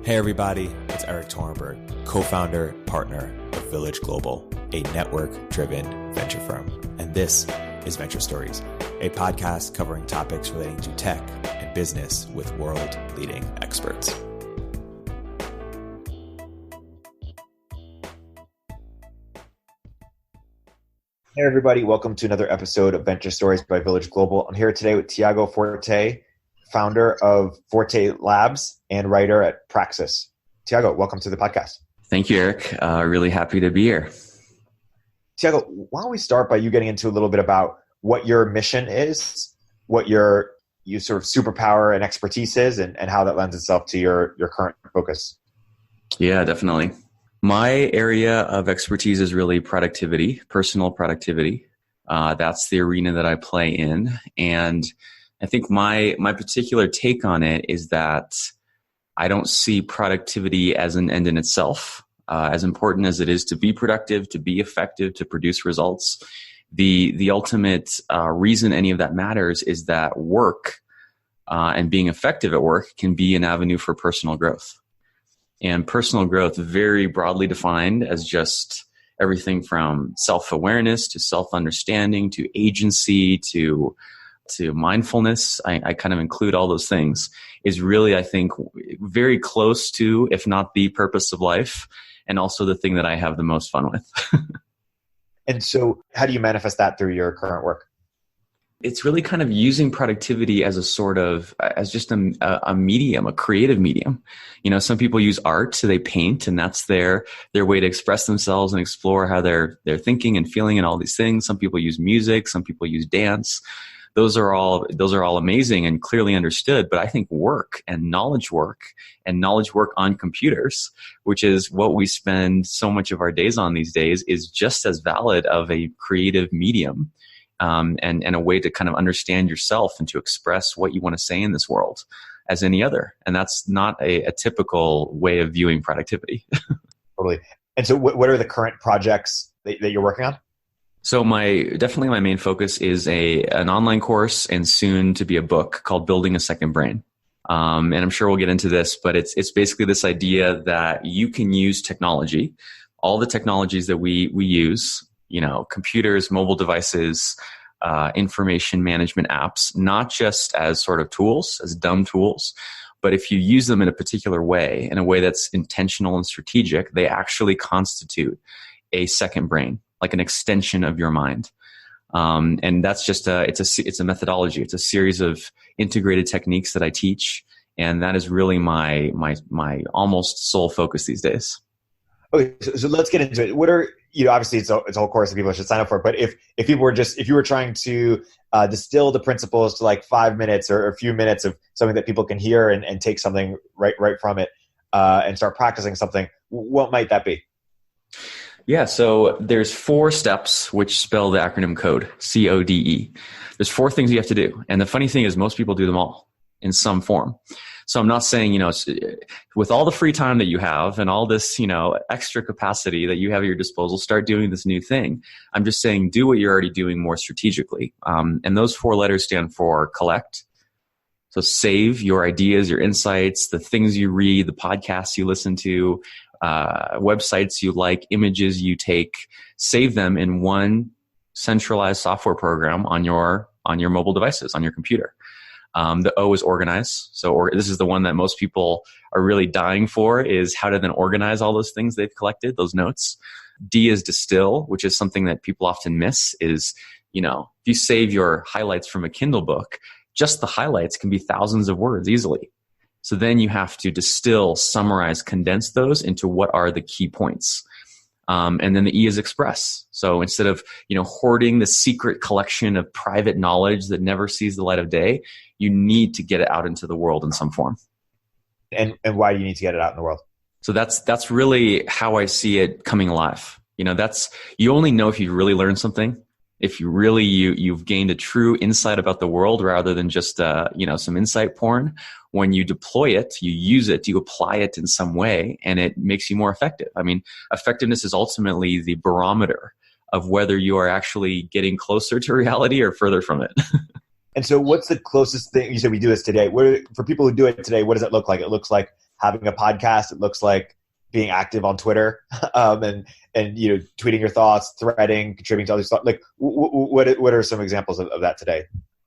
Hey everybody, it's Erik Torenberg, co-founder, partner of Village Global, a network-driven venture firm. And this is Venture Stories, a podcast covering topics relating to tech and business with world-leading experts. Hey everybody, welcome to another episode of Venture Stories by Village Global. I'm here today with Tiago Forte, founder of Forte Labs and writer at Praxis. Tiago, welcome to the podcast. Thank you, Erik. Really happy to be here. Tiago, why don't we start by you getting into a little bit about what your mission is, what your sort of superpower and expertise is, and how that lends itself to your current focus. Yeah, definitely. My area of expertise is really productivity, personal productivity. That's the arena that I play in. And I think my particular take on it is that I don't see productivity as an end in itself. As important as it is to be productive, to be effective, to produce results, the ultimate reason any of that matters is that work and being effective at work can be an avenue for personal growth. And personal growth, very broadly defined as just everything from self-awareness to self-understanding to agency to mindfulness, I kind of include all those things, is really, I think, very close to, if not the purpose of life, and also the thing that I have the most fun with. And so how do you manifest that through your current work? It's really kind of using productivity as as just a medium, a creative medium. You know, some people use art, so they paint, and that's their way to express themselves and explore how they're thinking and feeling and all these things. Some people use music, some people use dance. Those are all amazing and clearly understood, but I think work and knowledge work on computers, which is what we spend so much of our days on these days, is just as valid of a creative medium, and a way to kind of understand yourself and to express what you want to say in this world as any other. And that's not a typical way of viewing productivity. Totally. And so what are the current projects that you're working on? So definitely my main focus is an online course and soon to be a book called Building a Second Brain. And I'm sure we'll get into this, but it's basically this idea that you can use technology, all the technologies that we use, you know, computers, mobile devices, information management apps, not just as sort of tools, as dumb tools, but if you use them in a particular way, in a way that's intentional and strategic, they actually constitute a second brain, like an extension of your mind. And that's just it's a methodology. It's a series of integrated techniques that I teach. And that is really my almost sole focus these days. Okay. So let's get into it. What are, obviously it's a whole course that people should sign up for, but if you were trying to distill the principles to like 5 minutes or a few minutes of something that people can hear and take something right from it, and start practicing something, what might that be? Yeah, so there's 4 steps which spell the acronym CODE, CODE. There's 4 things you have to do. And the funny thing is most people do them all in some form. So I'm not saying, with all the free time that you have and all this, extra capacity that you have at your disposal, start doing this new thing. I'm just saying do what you're already doing more strategically. And those 4 letters stand for collect. So save your ideas, your insights, the things you read, the podcasts you listen to, websites you like, images you take, save them in one centralized software program on your mobile devices, on your computer. The O is organize. So this is the one that most people are really dying for, is how to then organize all those things they've collected, those notes. D is distill, which is something that people often miss, is, if you save your highlights from a Kindle book, just the highlights can be thousands of words easily. So then you have to distill, summarize, condense those into what are the key points. And then the E is express. So instead of, hoarding the secret collection of private knowledge that never sees the light of day, you need to get it out into the world in some form. And why do you need to get it out in the world? So that's really how I see it coming alive. You only know if you really learned something, if you really, you've gained a true insight about the world rather than just, some insight porn. When you deploy it, you use it, you apply it in some way, and it makes you more effective. I mean, effectiveness is ultimately the barometer of whether you are actually getting closer to reality or further from it. And so what's the closest thing? You said we do this today. For people who do it today, what does it look like? It looks like having a podcast. It looks like being active on Twitter, and tweeting your thoughts, threading, contributing to others' thoughts. Like, what are some examples of that today?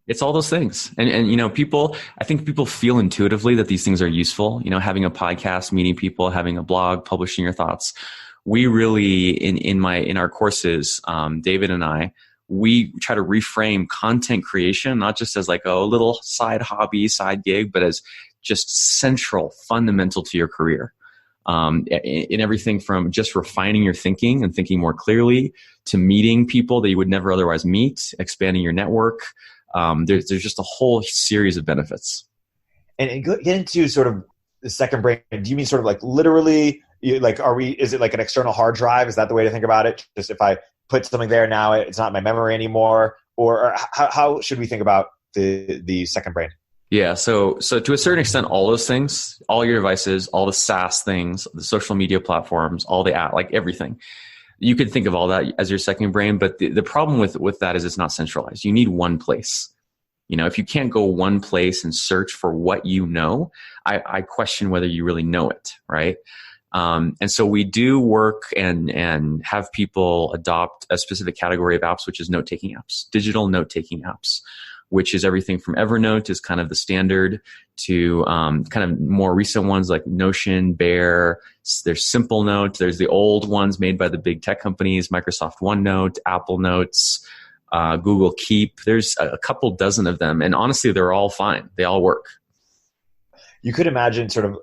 It's all those things. And I think people feel intuitively that these things are useful. Having a podcast, meeting people, having a blog, publishing your thoughts. We really, in our courses, David and I, we try to reframe content creation, not just as like a little side hobby, side gig, but as just central, fundamental to your career. In everything from just refining your thinking and thinking more clearly to meeting people that you would never otherwise meet, expanding your network. There's just a whole series of benefits. And get into sort of the second brain. Do you mean sort of like literally, is it like an external hard drive? Is that the way to think about it? Just if I put something there now, it's not my memory anymore? Or how should we think about the second brain? Yeah. So to a certain extent, all those things, all your devices, all the SaaS things, the social media platforms, all the like everything, you could think of all that as your second brain. But the problem with that is it's not centralized. You need one place. If you can't go one place and search for what you know, I question whether you really know it, right? And so we do work and have people adopt a specific category of apps, which is note-taking apps, digital note-taking apps, which is everything from Evernote is kind of the standard to kind of more recent ones like Notion, Bear. There's Simple Note. There's the old ones made by the big tech companies, Microsoft OneNote, Apple Notes, Google Keep. There's a couple dozen of them. And honestly, they're all fine. They all work. You could imagine sort of,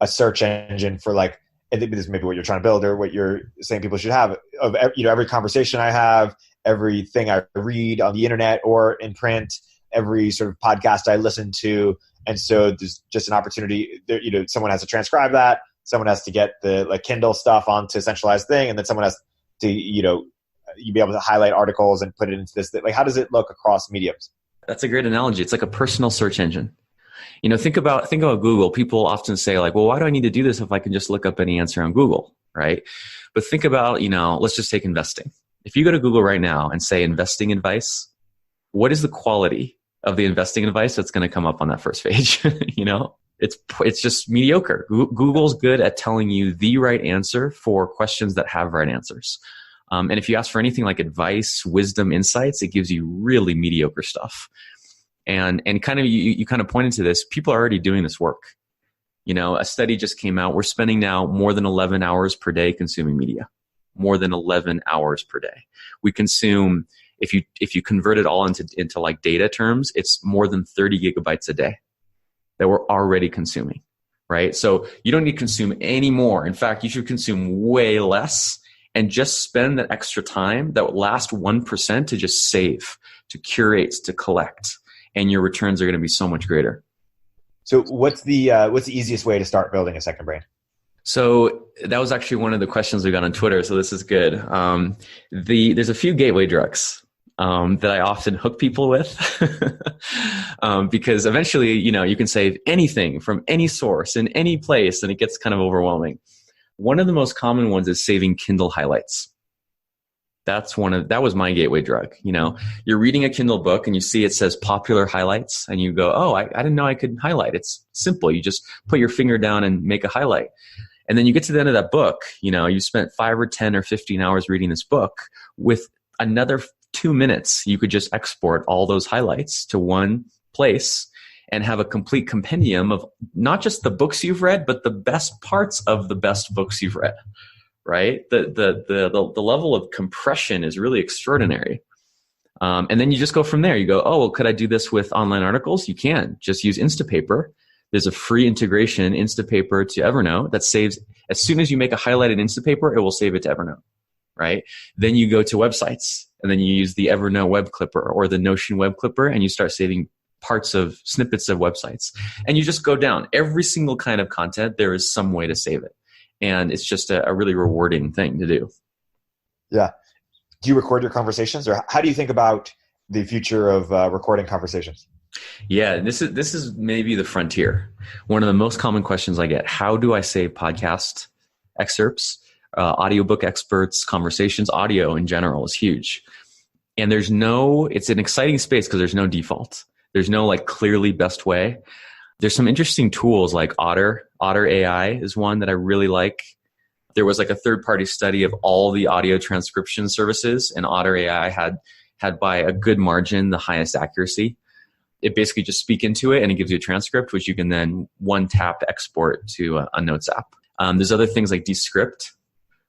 a search engine for like, I think this is maybe what you're trying to build or what you're saying people should have of, every conversation I have, everything I read on the internet or in print, every sort of podcast I listen to. And so there's just an opportunity there, someone has to transcribe that. Someone has to get the like Kindle stuff onto a centralized thing. And then someone has to, you'd be able to highlight articles and put it into this. Like, how does it look across mediums? That's a great analogy. It's like a personal search engine. Think about Google. People often say like, well, why do I need to do this if I can just look up any answer on Google, right? But think about, let's just take investing. If you go to Google right now and say investing advice, what is the quality of the investing advice that's going to come up on that first page? It's just mediocre. Google's good at telling you the right answer for questions that have right answers. And if you ask for anything like advice, wisdom, insights, it gives you really mediocre stuff. And kind of you kind of pointed to this. People are already doing this work. A study just came out. We're spending now more than 11 hours per day consuming media. More than 11 hours per day. We consume, if you convert it all into like data terms, it's more than 30 gigabytes a day that we're already consuming, right? So you don't need to consume any more. In fact, you should consume way less and just spend that extra time, that last 1% to just save, to curate, to collect. And your returns are going to be so much greater. So what's the easiest way to start building a second brain? So that was actually one of the questions we got on Twitter. So this is good. There's a few gateway drugs that I often hook people with because eventually, you can save anything from any source in any place, and it gets kind of overwhelming. One of the most common ones is saving Kindle highlights. That was my gateway drug. You're reading a Kindle book and you see it says popular highlights and you go, oh, I didn't know I could highlight. It's simple. You just put your finger down and make a highlight. And then you get to the end of that book, you spent 5 or 10 or 15 hours reading this book. With another 2 minutes, you could just export all those highlights to one place and have a complete compendium of not just the books you've read, but the best parts of the best books you've read. Right? The level of compression is really extraordinary. And then you just go from there. You go, oh, well, could I do this with online articles? You can. Just use Instapaper. There's a free integration, Instapaper to Evernote, that saves, as soon as you make a highlight in Instapaper, it will save it to Evernote, right? Then you go to websites, and then you use the Evernote web clipper or the Notion web clipper, and you start saving snippets of websites. And you just go down. Every single kind of content, there is some way to save it. And it's just a really rewarding thing to do. Yeah. Do you record your conversations, or how do you think about the future of recording conversations? Yeah, this is maybe the frontier. One of the most common questions I get: how do I save podcast excerpts, audiobook experts, conversations? Audio in general is huge, and it's an exciting space because there's no default. There's no like clearly best way. There's some interesting tools like Otter AI is one that I really like. There was like a third-party study of all the audio transcription services, and Otter AI had by a good margin the highest accuracy. It basically just speak into it and it gives you a transcript, which you can then one tap export to a Notes app. There's other things like Descript,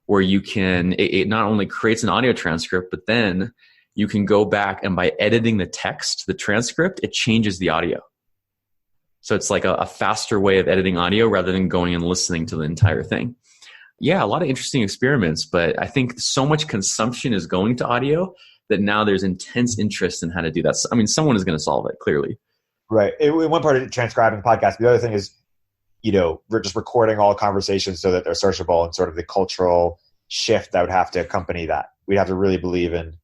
where you can, it not only creates an audio transcript, but then you can go back and by editing the text, the transcript, it changes the audio. So it's like a faster way of editing audio rather than going and listening to the entire thing. Yeah, a lot of interesting experiments, but I think so much consumption is going to audio that now there's intense interest in how to do that. I mean, someone is going to solve it, clearly. Right. One part of transcribing podcasts, the other thing is, we're just recording all conversations so that they're searchable, and sort of the cultural shift that would have to accompany that. We'd have to really believe in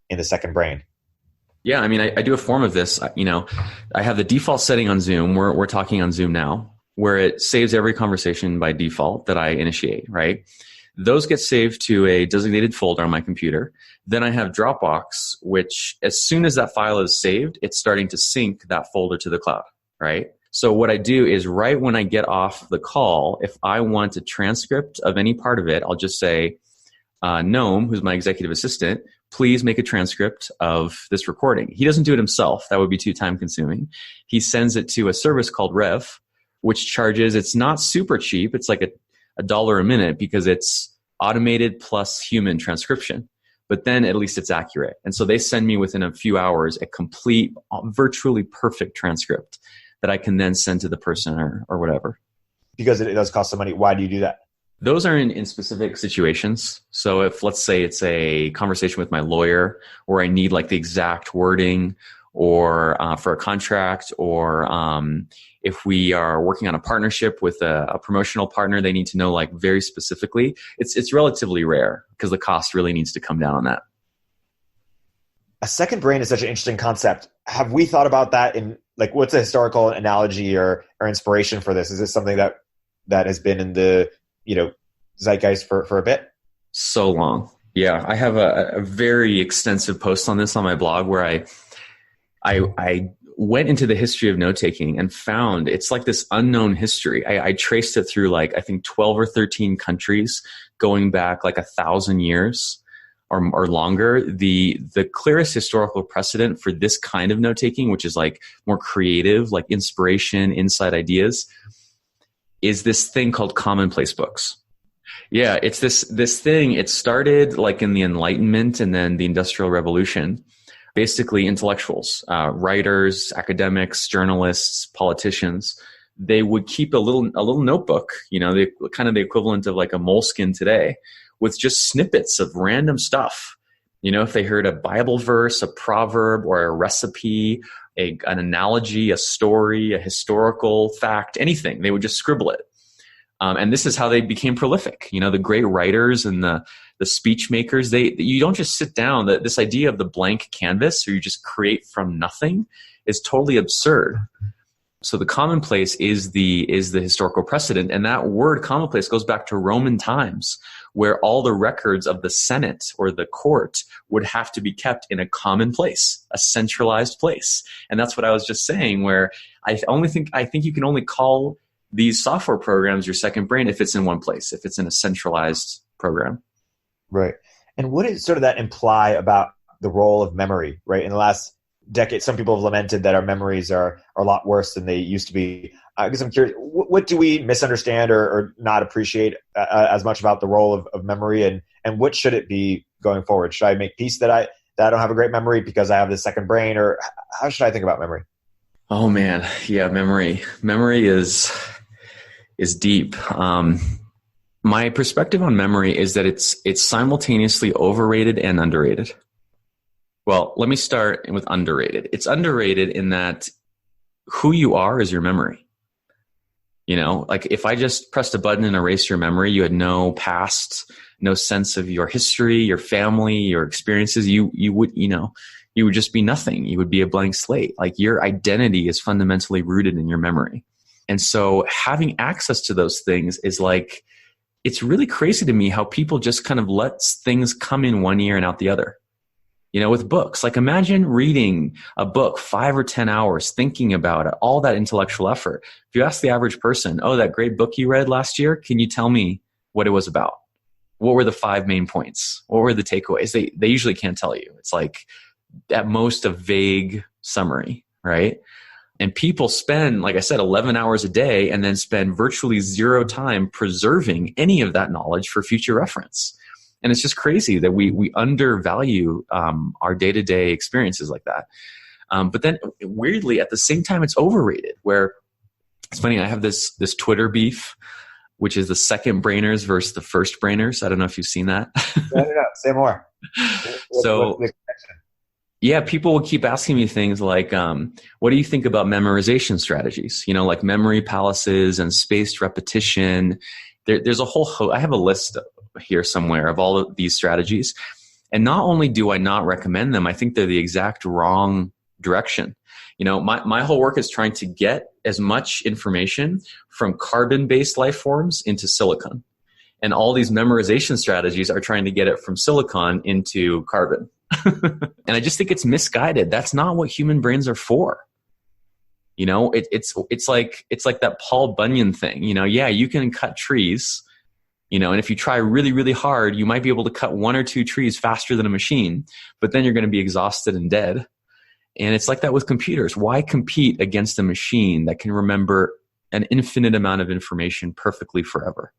the second brain. Yeah, I mean, I do a form of this. I have the default setting on Zoom. We're talking on Zoom now, where it saves every conversation by default that I initiate, right? Those get saved to a designated folder on my computer. Then I have Dropbox, which as soon as that file is saved, it's starting to sync that folder to the cloud, right? So what I do is right when I get off the call, if I want a transcript of any part of it, I'll just say, Gnome, who's my executive assistant, please make a transcript of this recording. He doesn't do it himself. That would be too time consuming. He sends it to a service called Rev, which charges, it's not super cheap. It's like $1 a minute because it's automated plus human transcription. But then at least it's accurate. And so they send me within a few hours a complete, virtually perfect transcript that I can then send to the person or whatever. Because it does cost some money. Why do you do that? Those are in specific situations. So if, let's say, it's a conversation with my lawyer where I need like the exact wording, or for a contract, or if we are working on a partnership with a promotional partner, they need to know like very specifically. It's relatively rare because the cost really needs to come down on that. A second brain is such an interesting concept. Have we thought about that in like, what's a historical analogy or inspiration for this? Is this something that has been in the zeitgeist for a bit? So long. Yeah. I have a very extensive post on this on my blog where I went into the history of note-taking and found it's like this unknown history. I traced it through like, I think 12 or 13 countries going back like 1,000 years or longer. The clearest historical precedent for this kind of note-taking, which is like more creative, like inspiration, inside ideas, is this thing called commonplace books. Yeah, it's this thing. It started like in the Enlightenment and then the Industrial Revolution. Basically, intellectuals, writers, academics, journalists, politicians, they would keep a little notebook, kind of the equivalent of like a moleskin today, with just snippets of random stuff. If they heard a Bible verse, a proverb, or a recipe, an analogy, a story, a historical fact, anything, they would just scribble it. And this is how they became prolific. The great writers and the speech makers, you don't just sit down. This idea of the blank canvas, or you just create from nothing, is totally absurd. So the commonplace is the historical precedent, and that word commonplace goes back to Roman times, where all the records of the Senate or the court would have to be kept in a common place, a centralized place. And that's what I was just saying, where I think you can only call these software programs your second brain if it's in one place, if it's in a centralized program. Right. And what does sort of that imply about the role of memory, right? In the last decade, some people have lamented that our memories are a lot worse than they used to be. I guess I'm curious, what do we misunderstand or not appreciate as much about the role of memory, and what should it be going forward? Should I make peace that I don't have a great memory because I have this second brain, or how should I think about memory? Oh man. Yeah. Memory is deep. My perspective on memory is that it's simultaneously overrated and underrated. Well, let me start with underrated. It's underrated in that who you are is your memory. Like if I just pressed a button and erased your memory, you had no past, no sense of your history, your family, your experiences, you would just be nothing. You would be a blank slate. Like your identity is fundamentally rooted in your memory. And so having access to those things is like, it's really crazy to me how people just kind of let things come in one ear and out the other. with books. Like imagine reading a book 5 or 10 hours, thinking about it, all that intellectual effort. If you ask the average person, oh, that great book you read last year, can you tell me what it was about? What were the 5 main points? What were the takeaways? They usually can't tell you. It's like at most a vague summary, right? And people spend, like I said, 11 hours a day and then spend virtually 0 time preserving any of that knowledge for future reference. And it's just crazy that we undervalue our day-to-day experiences like that. But then weirdly, at the same time, it's overrated, where it's funny, I have this Twitter beef, which is the second brainers versus the first brainers. I don't know if you've seen that. No. Say more. Yeah, people will keep asking me things like, what do you think about memorization strategies? Like memory palaces and spaced repetition. There's a whole I have a list here somewhere of all of these strategies. And not only do I not recommend them, I think they're the exact wrong direction. My whole work is trying to get as much information from carbon-based life forms into silicon. And all these memorization strategies are trying to get it from silicon into carbon. And I just think it's misguided. That's not what human brains are for. It's like that Paul Bunyan thing. Yeah, you can cut trees, and if you try really, really hard, you might be able to cut 1 or 2 trees faster than a machine, but then you're going to be exhausted and dead. And it's like that with computers. Why compete against a machine that can remember an infinite amount of information perfectly forever?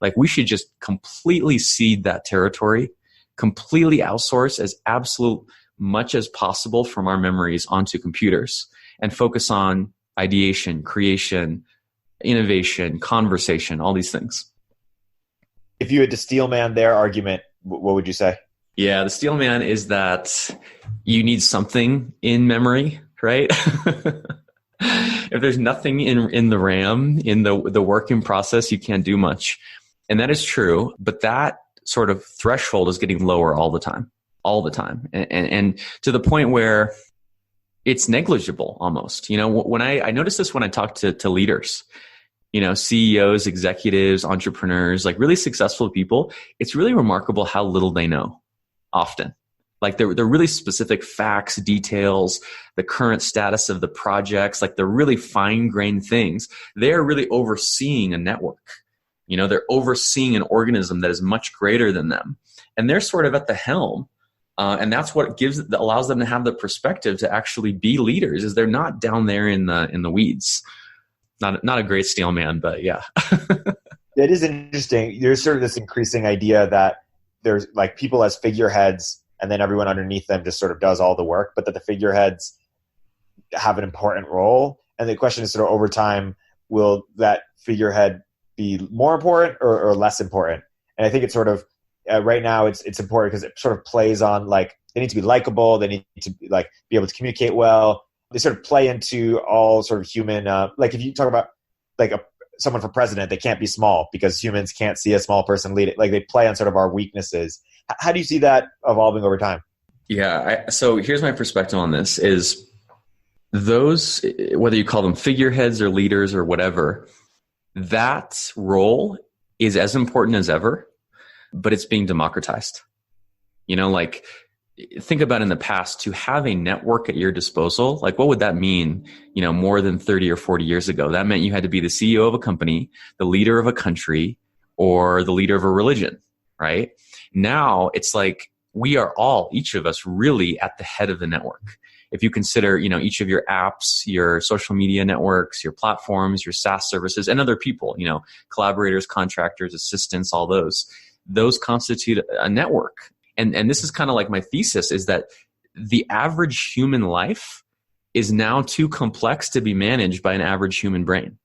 Like we should just completely cede that territory, completely outsource as absolute much as possible from our memories onto computers and focus on ideation, creation, innovation, conversation, all these things. If you had to steel man their argument, what would you say? Yeah, the steel man is that you need something in memory, right? If there's nothing in the RAM, in the work in process, you can't do much. And that is true, but that sort of threshold is getting lower all the time. And to the point where it's negligible almost. When I notice this when I talk to leaders, CEOs, executives, entrepreneurs, like really successful people, it's really remarkable how little they know often. Like they're really specific facts, details, the current status of the projects, like they're really fine-grained things. They're really overseeing a network. They're overseeing an organism that is much greater than them. And they're sort of at the helm. And that's what allows them to have the perspective to actually be leaders, is they're not down there in the weeds. Not a great steel man, but yeah. It is interesting. There's sort of this increasing idea that there's like people as figureheads and then everyone underneath them just sort of does all the work, but that the figureheads have an important role. And the question is sort of over time, will that figurehead be more important or less important? And I think it's sort of right now it's important because it sort of plays on like they need to be likable, they need to like be able to communicate well. They sort of play into all sort of human like if you talk about like someone for president, they can't be small because humans can't see a small person lead it. Like they play on sort of our weaknesses. How do you see that evolving over time? Yeah, so here's my perspective on this is those, whether you call them figureheads or leaders or whatever, that role is as important as ever, but it's being democratized. Like think about in the past, to have a network at your disposal, like what would that mean, more than 30 or 40 years ago? That meant you had to be the CEO of a company, the leader of a country, or the leader of a religion, right? Now it's like we are all, each of us, really at the head of the network. If you consider, each of your apps, your social media networks, your platforms, your SaaS services, and other people, collaborators, contractors, assistants, all those constitute a network. And this is kind of like my thesis, is that the average human life is now too complex to be managed by an average human brain.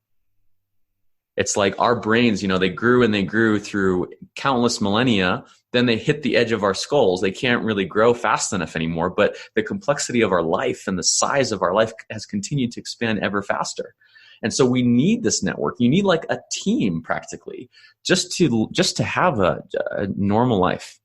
It's like our brains, they grew and they grew through countless millennia. Then they hit the edge of our skulls. They can't really grow fast enough anymore. But the complexity of our life and the size of our life has continued to expand ever faster. And so we need this network. You need like a team practically just to have a normal life.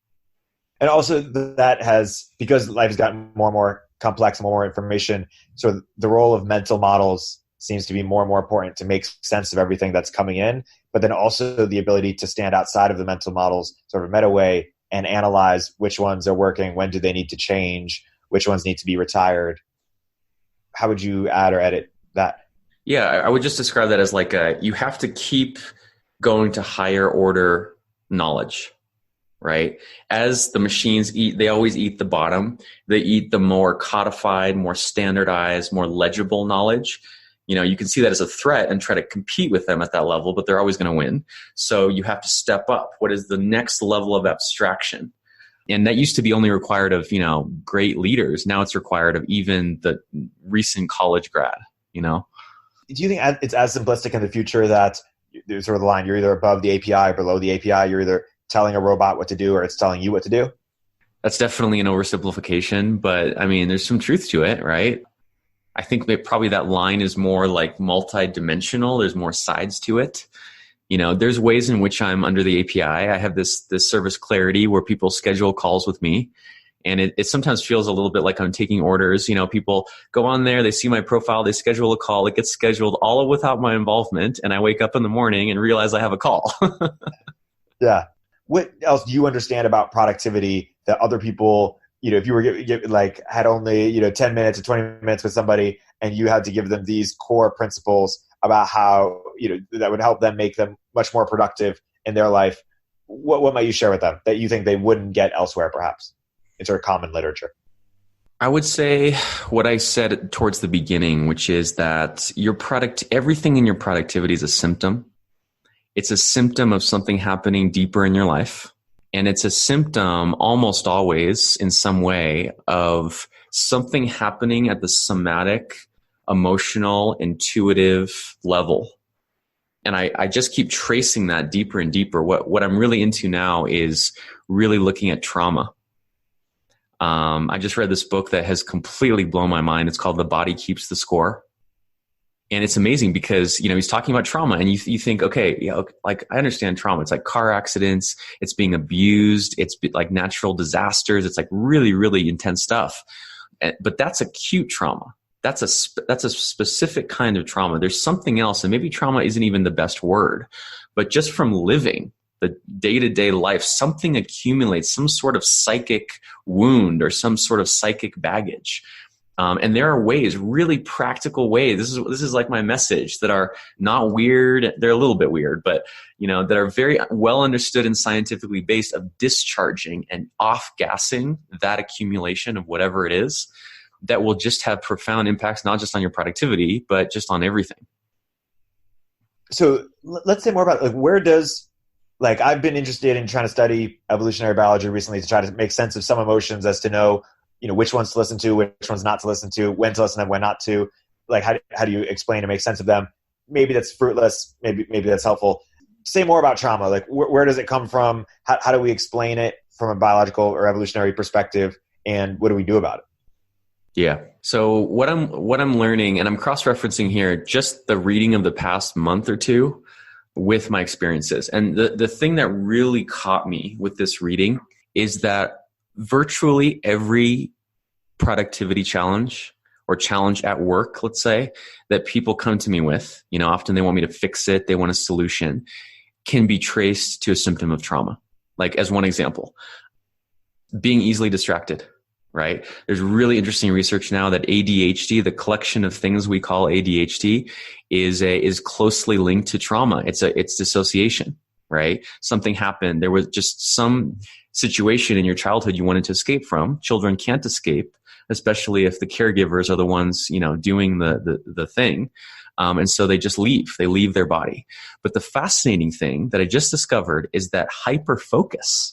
And also that has, because life has gotten more and more complex, more information, so the role of mental models seems to be more and more important to make sense of everything that's coming in, but then also the ability to stand outside of the mental models sort of meta way and analyze which ones are working, when do they need to change, which ones need to be retired. How would you add or edit that? Yeah, I would just describe that as like you have to keep going to higher order knowledge, right? As the machines eat, they always eat the bottom. They eat the more codified, more standardized, more legible knowledge. You can see that as a threat and try to compete with them at that level, but they're always going to win. So you have to step up. What is the next level of abstraction? And that used to be only required of, great leaders. Now it's required of even the recent college grad, Do you think it's as simplistic in the future that there's sort of the line, you're either above the API or below the API, you're either telling a robot what to do or it's telling you what to do? That's definitely an oversimplification, but there's some truth to it, right? I think probably that line is more like multi-dimensional. There's more sides to it. There's ways in which I'm under the API. I have this service Clarity where people schedule calls with me. And it sometimes feels a little bit like I'm taking orders. People go on there, they see my profile, they schedule a call. It gets scheduled all without my involvement. And I wake up in the morning and realize I have a call. Yeah. What else do you understand about productivity that other people, if you were had only, 10 minutes or 20 minutes with somebody and you had to give them these core principles about how, that would help them make them much more productive in their life, what might you share with them that you think they wouldn't get elsewhere perhaps? It's sort of common literature. I would say what I said towards the beginning, which is that everything in your productivity is a symptom. It's a symptom of something happening deeper in your life. And it's a symptom almost always in some way of something happening at the somatic, emotional, intuitive level. And I just keep tracing that deeper and deeper. What I'm really into now is really looking at trauma. I just read this book that has completely blown my mind. It's called The Body Keeps the Score. And it's amazing because, he's talking about trauma and you think, okay, I understand trauma. It's like car accidents. It's being abused. It's like natural disasters. It's like really, really intense stuff. But that's acute trauma. That's a specific kind of trauma. There's something else. And maybe trauma isn't even the best word, but just from living the day-to-day life, something accumulates, some sort of psychic wound or some sort of psychic baggage. And there are ways, really practical ways. This is like my message that are not weird. They're a little bit weird, but that are very well understood and scientifically based of discharging and off-gassing that accumulation of whatever it is that will just have profound impacts, not just on your productivity, but just on everything. So let's say more about where does, I've been interested in trying to study evolutionary biology recently to try to make sense of some emotions as to know, which ones to listen to, which ones not to listen to, when to listen to them, when not to. How do you explain and make sense of them? Maybe that's fruitless. Maybe that's helpful. Say more about trauma. Where does it come from? How do we explain it from a biological or evolutionary perspective? And what do we do about it? Yeah. So what I'm learning, and I'm cross-referencing here, just the reading of the past month or two with my experiences. And the thing that really caught me with this reading is that virtually every productivity challenge or challenge at work, let's say, that people come to me with, often they want me to fix it, they want a solution, can be traced to a symptom of trauma. As one example, being easily distracted, right? There's really interesting research now that ADHD, the collection of things we call ADHD, is closely linked to trauma. It's dissociation, right? Something happened. There was just some situation in your childhood you wanted to escape from. Children can't escape, especially if the caregivers are the ones, doing the thing. And so they just leave. They leave their body. But the fascinating thing that I just discovered is that hyperfocus,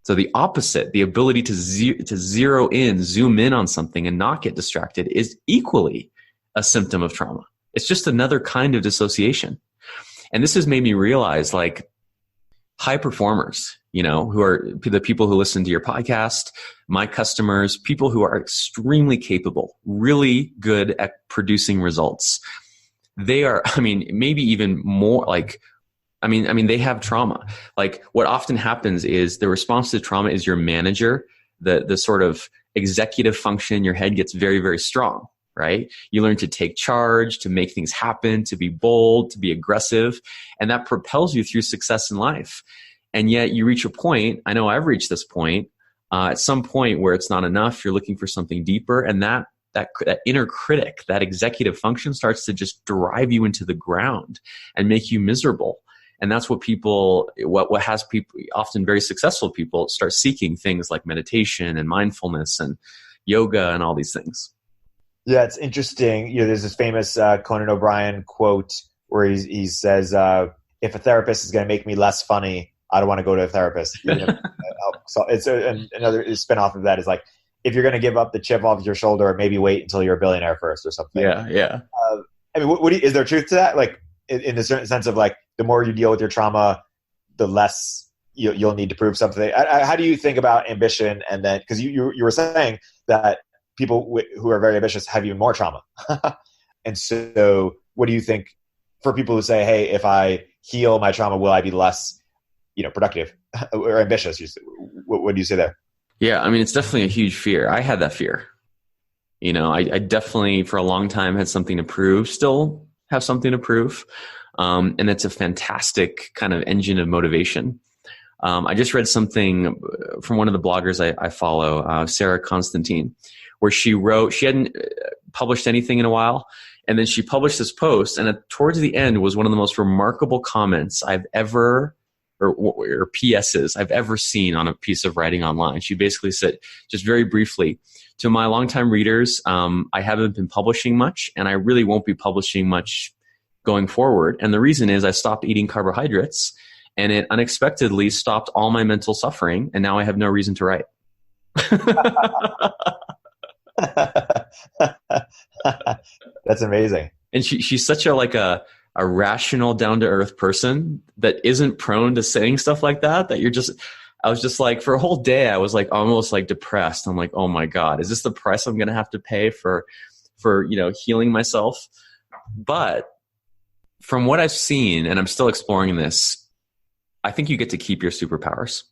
so the opposite, the ability to zero in, zoom in on something and not get distracted, is equally a symptom of trauma. It's just another kind of dissociation. And this has made me realize high performers, who are the people who listen to your podcast, my customers, people who are extremely capable, really good at producing results. They are, maybe even more they have trauma. What often happens is the response to trauma is your manager, the sort of executive function in your head gets very, very strong, right? You learn to take charge, to make things happen, to be bold, to be aggressive, and that propels you through success in life. And yet you reach a point, I know I've reached this point, at some point where it's not enough, you're looking for something deeper, and that inner critic, that executive function starts to just drive you into the ground and make you miserable. And that's what has people, often very successful people, start seeking things like meditation and mindfulness and yoga and all these things. Yeah, it's interesting. There's this famous Conan O'Brien quote where he says, if a therapist is going to make me less funny, I don't want to go to a therapist. So it's another spin-off of that is like, if you're going to give up the chip off your shoulder, maybe wait until you're a billionaire first or something. Yeah. I mean, is there truth to that? Like, in a certain sense of like, the more you deal with your trauma, the less you'll need to prove something. How do you think about ambition? And then, because you were saying that people who are very ambitious have even more trauma. And so what do you think for people who say, hey, if I heal my trauma, will I be less, productive or ambitious? What do you say there? Yeah, I mean, it's definitely a huge fear. I had that fear. I definitely for a long time had something to prove, still have something to prove. And it's a fantastic kind of engine of motivation. I just read something from one of the bloggers I follow, Sarah Constantine, where she hadn't published anything in a while. And then she published this post, and towards the end was one of the most remarkable comments I've ever, or PSs I've ever seen on a piece of writing online. She basically said, just very briefly, to my longtime readers, I haven't been publishing much, and I really won't be publishing much going forward. And the reason is I stopped eating carbohydrates, and it unexpectedly stopped all my mental suffering, and now I have no reason to write. That's amazing. And she's such a rational, down-to-earth person that isn't prone to saying stuff like that I was just like, for a whole day, I was like almost like depressed. I'm like, oh my God, is this the price I'm going to have to pay for healing myself? But from what I've seen, and I'm still exploring this, I think you get to keep your superpowers.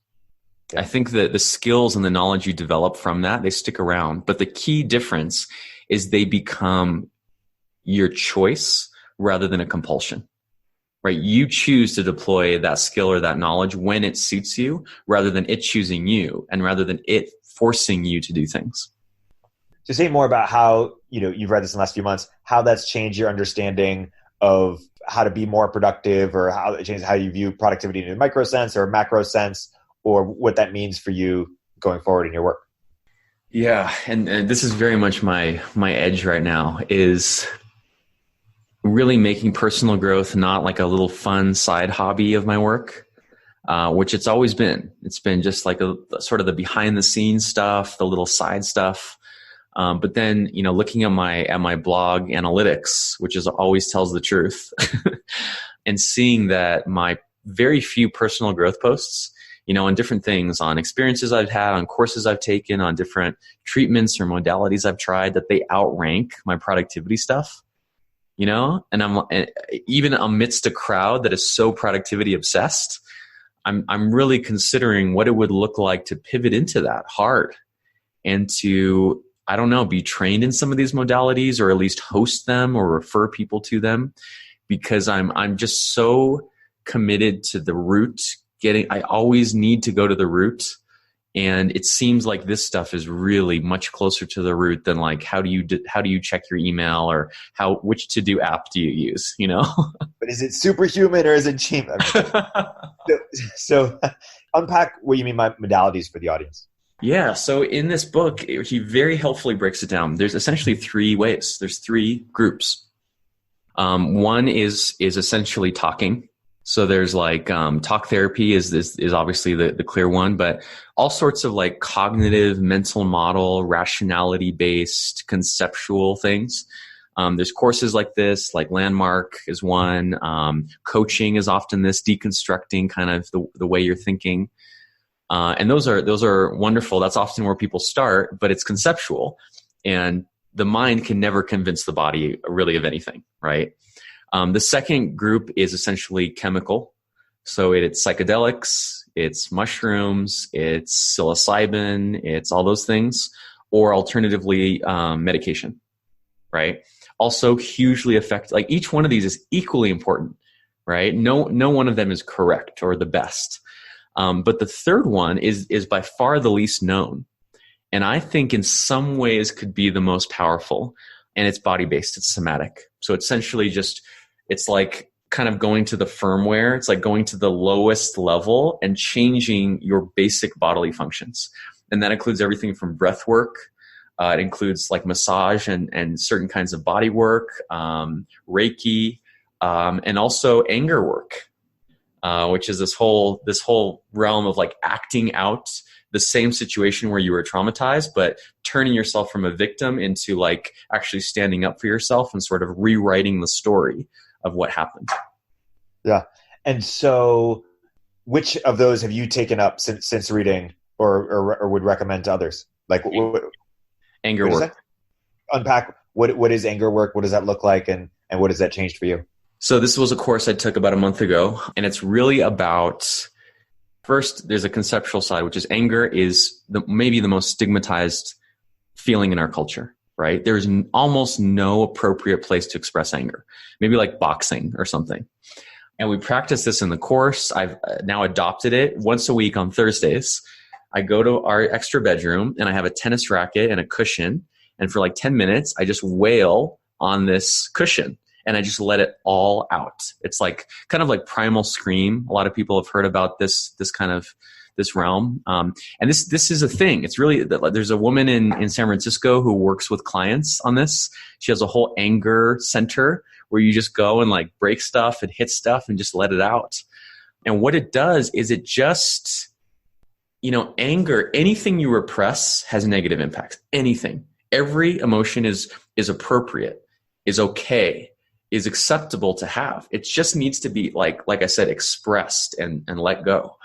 Okay. I think that the skills and the knowledge you develop from that, they stick around. But the key difference is they become your choice rather than a compulsion, right? You choose to deploy that skill or that knowledge when it suits you rather than it choosing you and rather than it forcing you to do things. So say more about how, you've read this in the last few months, how that's changed your understanding of how to be more productive, or how it changes how you view productivity in a micro sense or a macro sense, or what that means for you going forward in your work. Yeah. And this is very much my edge right now, is really making personal growth not like a little fun side hobby of my work, which it's always been. It's been just like a sort of the behind the scenes stuff, the little side stuff. But then, looking at my blog analytics, which always tells the truth, and seeing that my very few personal growth posts, on different things, on experiences I've had, on courses I've taken, on different treatments or modalities I've tried, that they outrank my productivity stuff, and I'm even amidst a crowd that is so productivity obsessed, I'm really considering what it would look like to pivot into that hard and to, I don't know, be trained in some of these modalities, or at least host them or refer people to them, because I'm just so committed to the root. I always need to go to the root, and it seems like this stuff is really much closer to the root than like how do you check your email, or which to-do app do you use? But is it superhuman or is it cheap? So unpack what you mean by modalities for the audience. Yeah. So in this book, he very helpfully breaks it down. There's essentially three ways. There's three groups. One is essentially talking. So there's like talk therapy is obviously the clear one, but all sorts of like cognitive, mental model, rationality based, conceptual things. There's courses like this, like Landmark is one. Coaching is often this, deconstructing kind of the way you're thinking. And those are wonderful. That's often where people start, but it's conceptual, and the mind can never convince the body really of anything, right? The second group is essentially chemical. So it's psychedelics, it's mushrooms, it's psilocybin, it's all those things, or alternatively, medication, right? Also hugely effective. Like each one of these is equally important, right? No one of them is correct or the best. But the third one is by far the least known. And I think in some ways could be the most powerful. And it's body-based, it's somatic. So essentially it's like kind of going to the firmware. It's like going to the lowest level and changing your basic bodily functions. And that includes everything from breath work. It includes like massage and certain kinds of body work, Reiki, and also anger work, which is this whole realm of like acting out the same situation where you were traumatized, but turning yourself from a victim into like actually standing up for yourself and sort of rewriting the story of what happened. Yeah. And so which of those have you taken up since reading or would recommend to others? Like anger work. Unpack what is anger work? What does that look like? And what has that changed for you? So this was a course I took about a month ago, and it's really about, first, there's a conceptual side, which is anger is maybe the most stigmatized feeling in our culture, right? There's almost no appropriate place to express anger, maybe like boxing or something. And we practice this in the course. I've now adopted it once a week on Thursdays. I go to our extra bedroom and I have a tennis racket and a cushion. And for like 10 minutes, I just wail on this cushion and I just let it all out. It's like kind of like primal scream. A lot of people have heard about this realm. And this is a thing. It's really, there's a woman in San Francisco who works with clients on this. She has a whole anger center where you just go and like break stuff and hit stuff and just let it out. And what it does is it just, anger, anything you repress has negative impacts. Anything. Every emotion is appropriate, is okay, is acceptable to have. It just needs to be like I said, expressed and let go.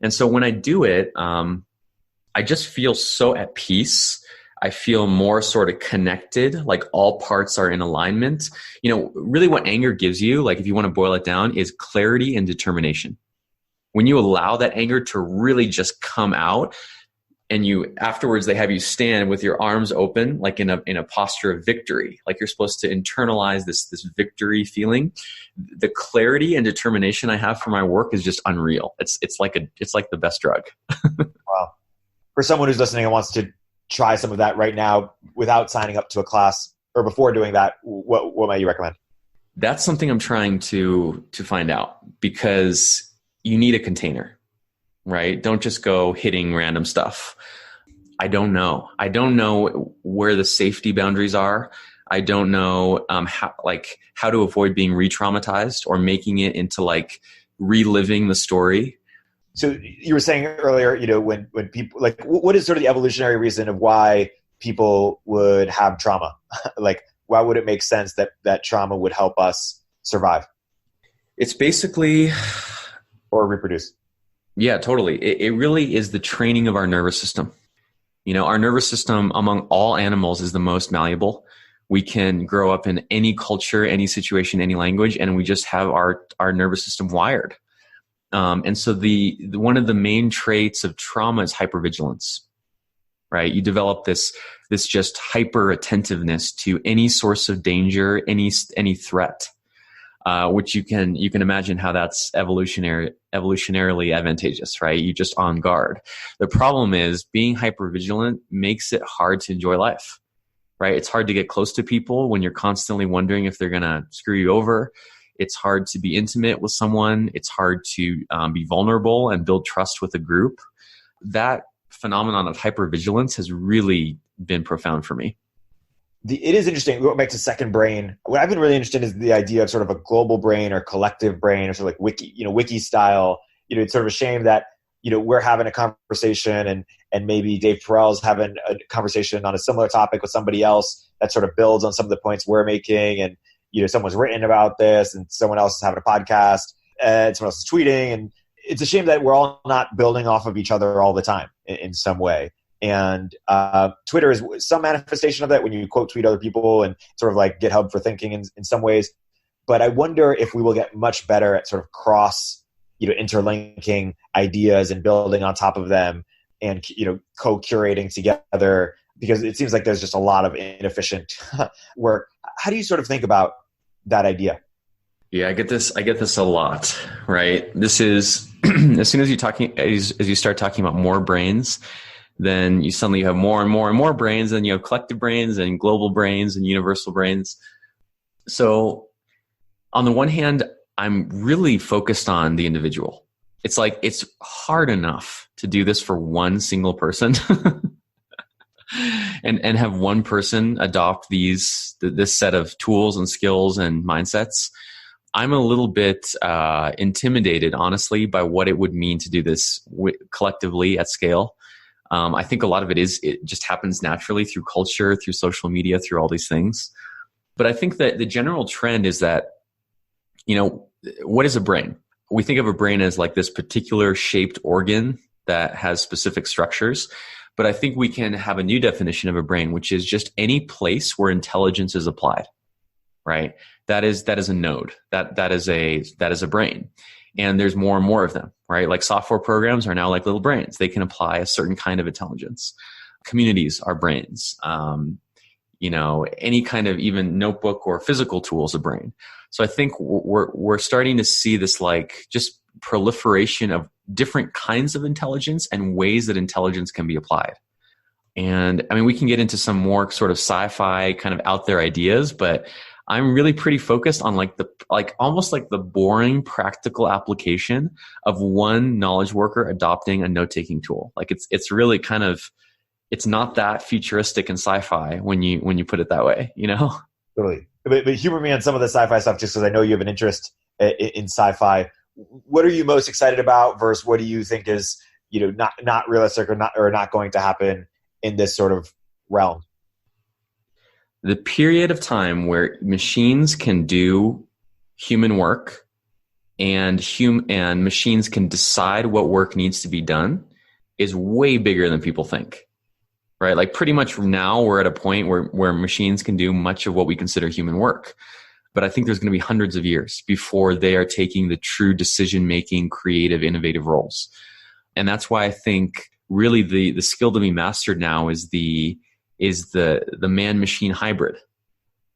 And so when I do it, I just feel so at peace. I feel more sort of connected, like all parts are in alignment. Really what anger gives you, like if you want to boil it down, is clarity and determination. When you allow that anger to really just come out, and afterwards they have you stand with your arms open, like in a posture of victory, like you're supposed to internalize this victory feeling. The clarity and determination I have for my work is just unreal. It's like the best drug. Wow. For someone who's listening and wants to try some of that right now without signing up to a class or before doing that, what might you recommend? That's something I'm trying to find out, because you need a container. Right? Don't just go hitting random stuff. I don't know. I don't know where the safety boundaries are. I don't know how to avoid being re-traumatized or making it into like reliving the story. So you were saying earlier, when people like, what is sort of the evolutionary reason of why people would have trauma? Like, why would it make sense that trauma would help us survive? It's basically, or reproduce. Yeah, totally. It really is the training of our nervous system. Our nervous system among all animals is the most malleable. We can grow up in any culture, any situation, any language, and we just have our nervous system wired. And so one of the main traits of trauma is hypervigilance, right? You develop this just hyper attentiveness to any source of danger, any threat. Which you can imagine how that's evolutionarily advantageous, right? You're just on guard. The problem is being hypervigilant makes it hard to enjoy life, right? It's hard to get close to people when you're constantly wondering if they're going to screw you over. It's hard to be intimate with someone. It's hard to be vulnerable and build trust with a group. That phenomenon of hypervigilance has really been profound for me. It is interesting. Going back to second brain, what I've been really interested in is the idea of sort of a global brain or collective brain, or sort of like wiki style. It's sort of a shame that we're having a conversation and maybe Dave Perel's having a conversation on a similar topic with somebody else that sort of builds on some of the points we're making, and someone's written about this and someone else is having a podcast and someone else is tweeting, and it's a shame that we're all not building off of each other all the time in some way. And Twitter is some manifestation of that when you quote tweet other people, and sort of like GitHub for thinking in some ways. But I wonder if we will get much better at sort of interlinking ideas and building on top of them and, co-curating together, because it seems like there's just a lot of inefficient work. How do you sort of think about that idea? Yeah, I get this a lot, right? This is as soon as as you start talking about more brains, then you suddenly have more and more and more brains, and you have collective brains and global brains and universal brains. So on the one hand, I'm really focused on the individual. It's like, it's hard enough to do this for one single person and have one person adopt this set of tools and skills and mindsets. I'm a little bit intimidated, honestly, by what it would mean to do this collectively at scale. I think a lot of it just happens naturally through culture, through social media, through all these things. But I think that the general trend is that, what is a brain? We think of a brain as like this particular shaped organ that has specific structures. But I think we can have a new definition of a brain, which is just any place where intelligence is applied, right? That is a node. That is a brain. And there's more and more of them, right? Like software programs are now like little brains. They can apply a certain kind of intelligence. Communities are brains. Any kind of even notebook or physical tool is a brain. So I think we're starting to see this like just proliferation of different kinds of intelligence and ways that intelligence can be applied. And I mean, we can get into some more sort of sci-fi kind of out there ideas, but I'm really pretty focused on almost like the boring practical application of one knowledge worker adopting a note-taking tool. Like it's really kind of, it's not that futuristic and sci-fi when you put it that way, Totally. But humor me on some of the sci-fi stuff, just because I know you have an interest in sci-fi. What are you most excited about versus what do you think is, not realistic or not going to happen in this sort of realm? The period of time where machines can do human work and machines can decide what work needs to be done is way bigger than people think, right? Like pretty much now we're at a point where machines can do much of what we consider human work. But I think there's going to be hundreds of years before they are taking the true decision-making, creative, innovative roles. And that's why I think really the skill to be mastered now is the man-machine hybrid.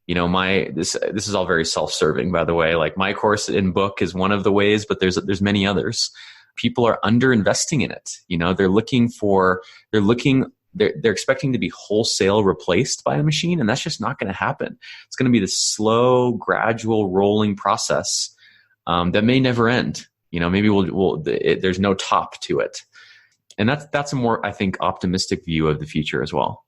This is all very self-serving, by the way. Like my course in book is one of the ways, but there's many others. People are under-investing in it. They're expecting to be wholesale replaced by a machine, and that's just not going to happen. It's going to be this slow, gradual, rolling process that may never end. Maybe there's no top to it. And that's a more, I think, optimistic view of the future as well.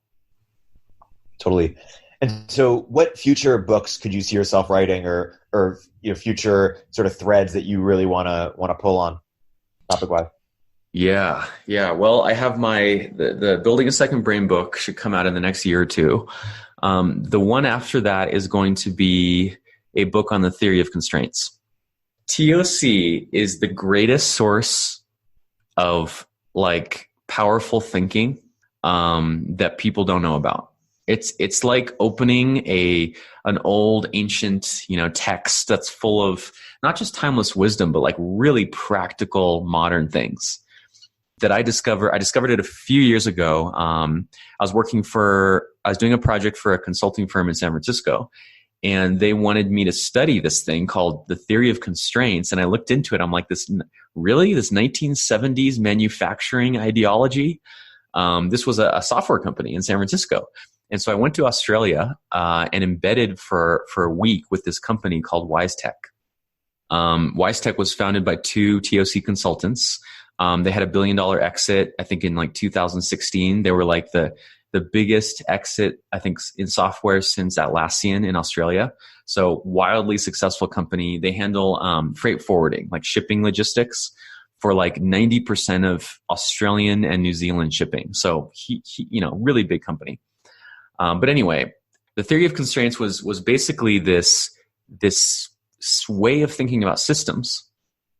Totally. And so what future books could you see yourself writing or future sort of threads that you really want to pull on topic-wise? Yeah. Well, I have the Building a Second Brain book should come out in the next year or two. The one after that is going to be a book on the theory of constraints. TOC is the greatest source of like powerful thinking that people don't know about. It's like opening an old ancient, text that's full of not just timeless wisdom, but like really practical modern things that I discovered it a few years ago. I was doing a project for a consulting firm in San Francisco, and they wanted me to study this thing called the theory of constraints. And I looked into it. I'm like, this 1970s manufacturing ideology. This was a software company in San Francisco. And so I went to Australia and embedded for a week with this company called WiseTech. WiseTech was founded by two TOC consultants. They had $1 billion exit, I think in like 2016. They were like the biggest exit, I think, in software since Atlassian in Australia. So wildly successful company. They handle freight forwarding, like shipping logistics for like 90% of Australian and New Zealand shipping. So he really big company. But anyway, the theory of constraints was basically this way of thinking about systems.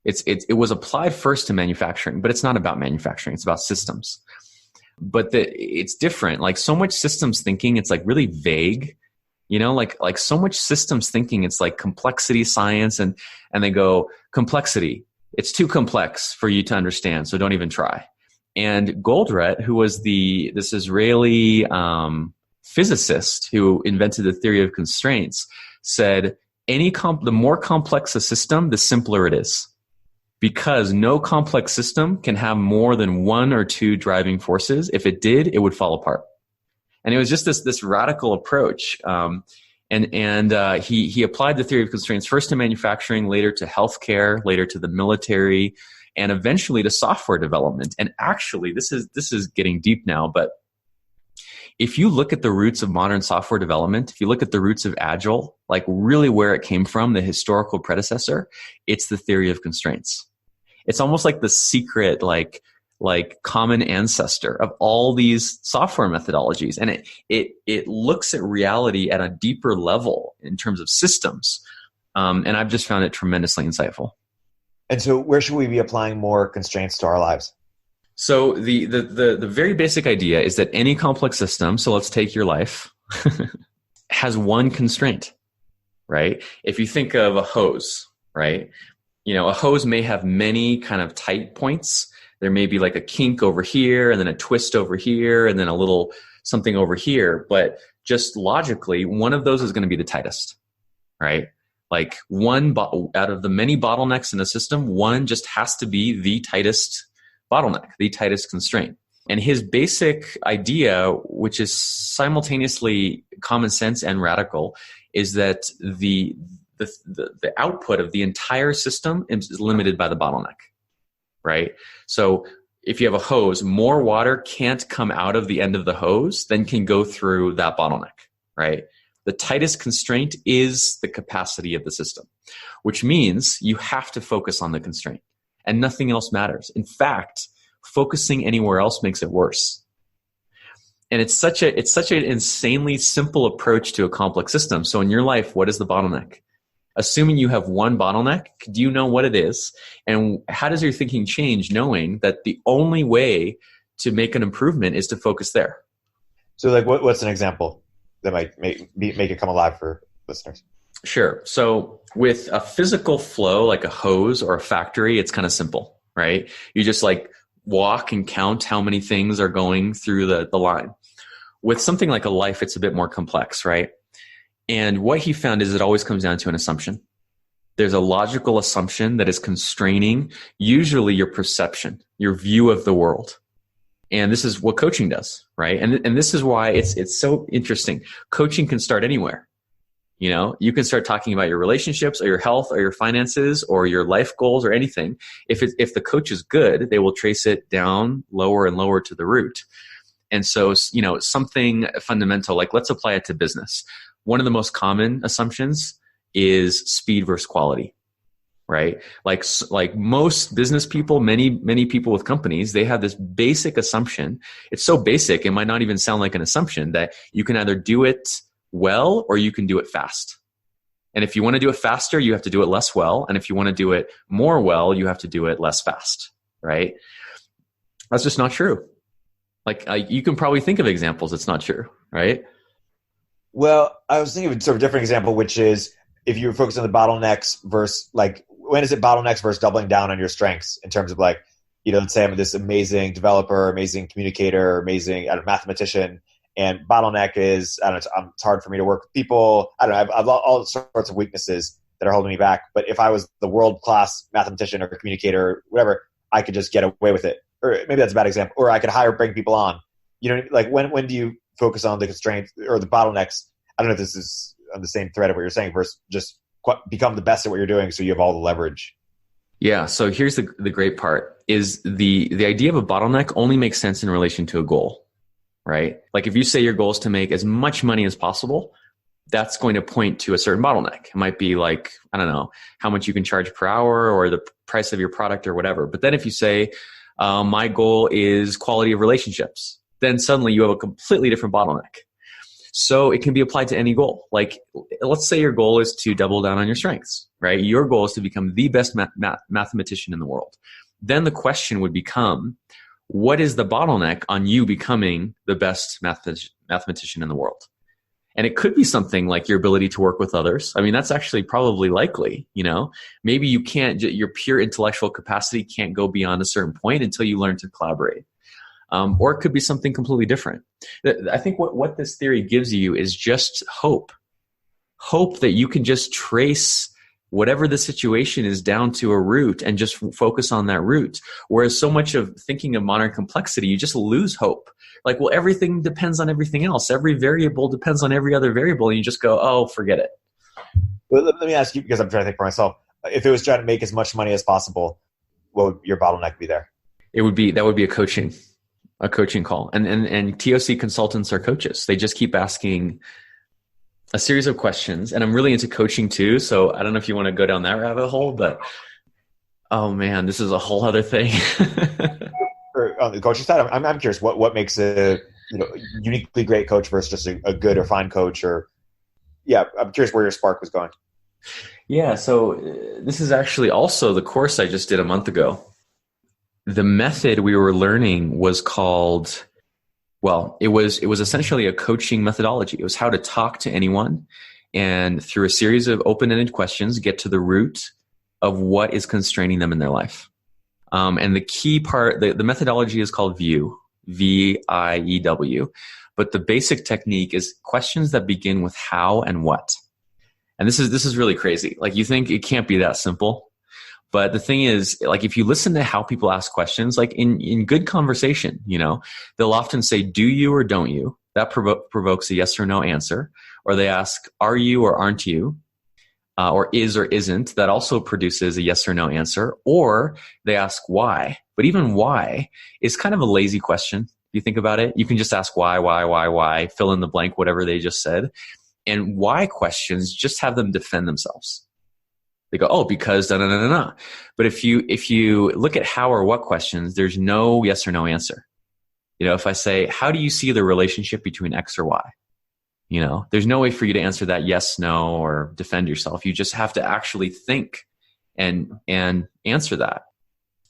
It was applied first to manufacturing, but it's not about manufacturing. It's about systems. But it's different. Like so much systems thinking, it's like really vague. Like so much systems thinking, it's like complexity science, and they go, complexity, it's too complex for you to understand, so don't even try. And Goldratt, who was this Israeli physicist who invented the theory of constraints, said the more complex a system, the simpler it is. because no complex system can have more than one or two driving forces. If it did, it would fall apart. And it was just this radical approach. He applied the theory of constraints first to manufacturing, later to healthcare, later to the military, and eventually to software development. And actually, this is getting deep now, but if you look at the roots of modern software development, if you look at the roots of Agile, like really where it came from, the historical predecessor, it's the theory of constraints. It's almost like the secret, like common ancestor of all these software methodologies. And it looks at reality at a deeper level in terms of systems. And I've just found it tremendously insightful. And so where should we be applying more constraints to our lives? So the very basic idea is that any complex system, so let's take your life, has one constraint, right? If you think of a hose, right? A hose may have many kind of tight points. There may be like a kink over here and then a twist over here and then a little something over here. But just logically, one of those is going to be the tightest, right? Like out of the many bottlenecks in the system, one just has to be the tightest bottleneck, the tightest constraint. And his basic idea, which is simultaneously common sense and radical, is that the output of the entire system is limited by the bottleneck, right? So if you have a hose, more water can't come out of the end of the hose than can go through that bottleneck, right? The tightest constraint is the capacity of the system, which means you have to focus on the constraint and nothing else matters. In fact, focusing anywhere else makes it worse. And it's such an insanely simple approach to a complex system. So in your life, what is the bottleneck? Assuming you have one bottleneck, do you know what it is? And how does your thinking change knowing that the only way to make an improvement is to focus there? So like what's an example that might make it come alive for listeners? Sure. So with a physical flow, like a hose or a factory, it's kind of simple, right? You just like walk and count how many things are going through the line. With something like a life, it's a bit more complex, right? And what he found is it always comes down to an assumption. There's a logical assumption that is constraining usually your perception, your view of the world. And this is what coaching does, right? And this is why it's so interesting. Coaching can start anywhere. You can start talking about your relationships or your health or your finances or your life goals or anything. If the coach is good, they will trace it down lower and lower to the root. And so, something fundamental, like let's apply it to business. One of the most common assumptions is speed versus quality, right? Like most business people, many people with companies, they have this basic assumption. It's so basic, it might not even sound like an assumption, that you can either do it well or you can do it fast. And if you want to do it faster, you have to do it less well. And if you want to do it more well, you have to do it less fast, right? That's just not true. Like you can probably think of examples it's not true, right? Well, I was thinking of a sort of different example, which is if you focus on the bottlenecks versus like, when is it bottlenecks versus doubling down on your strengths in terms of like, let's say I'm this amazing developer, amazing communicator, amazing mathematician, and bottleneck is, it's hard for me to work with people. I have all sorts of weaknesses that are holding me back. But if I was the world-class mathematician or communicator or whatever, I could just get away with it. Or maybe that's a bad example. Or I could bring people on. Like when do you focus on the constraints or the bottlenecks? I don't know if this is on the same thread of what you're saying versus just become the best at what you're doing so you have all the leverage. Yeah. So here's the great part is the idea of a bottleneck only makes sense in relation to a goal, right? Like if you say your goal is to make as much money as possible, that's going to point to a certain bottleneck. It might be like, I don't know, how much you can charge per hour or the price of your product or whatever. But then if you say, my goal is quality of relationships, then suddenly you have a completely different bottleneck. So it can be applied to any goal. Like, let's say your goal is to double down on your strengths, right? Your goal is to become the best mathematician in the world. Then the question would become, what is the bottleneck on you becoming the best mathematician in the world? And it could be something like your ability to work with others. I mean, that's actually probably likely, maybe you can't, your pure intellectual capacity can't go beyond a certain point until you learn to collaborate. Or it could be something completely different. I think what this theory gives you is just hope that you can just trace whatever the situation is down to a root and just focus on that root. Whereas so much of thinking of modern complexity, you just lose hope. Like, well, everything depends on everything else. Every variable depends on every other variable. And you just go, oh, forget it. Well, let me ask you, because I'm trying to think for myself, if it was trying to make as much money as possible, what would your bottleneck be there? That would be a coaching call. And TOC consultants are coaches. They just keep asking a series of questions. And I'm really into coaching too. So I don't know if you want to go down that rabbit hole, but oh man, this is a whole other thing. On the coaching side, I'm curious what makes a uniquely great coach versus just a good or fine coach, or I'm curious where your spark was going. Yeah, so this is actually also the course I just did a month ago. The method we were learning was called, it was essentially a coaching methodology. It was how to talk to anyone and through a series of open-ended questions, get to the root of what is constraining them in their life. And the key part, the methodology is called VIEW, VIEW. But the basic technique is questions that begin with how and what. And this is really crazy. Like, you think it can't be that simple. But the thing is, like, if you listen to how people ask questions, like in good conversation, they'll often say, do you or don't you? That provokes a yes or no answer. Or they ask, are you or aren't you? Or is or isn't. That also produces a yes or no answer. Or they ask why. But even why is kind of a lazy question. You think about it, you can just ask why, fill in the blank, whatever they just said. And why questions just have them defend themselves. They go, oh, because da da da da. But if you look at how or what questions, there's no yes or no answer. If I say, how do you see the relationship between X or Y? There's no way for you to answer that yes, no, or defend yourself. You just have to actually think and answer that.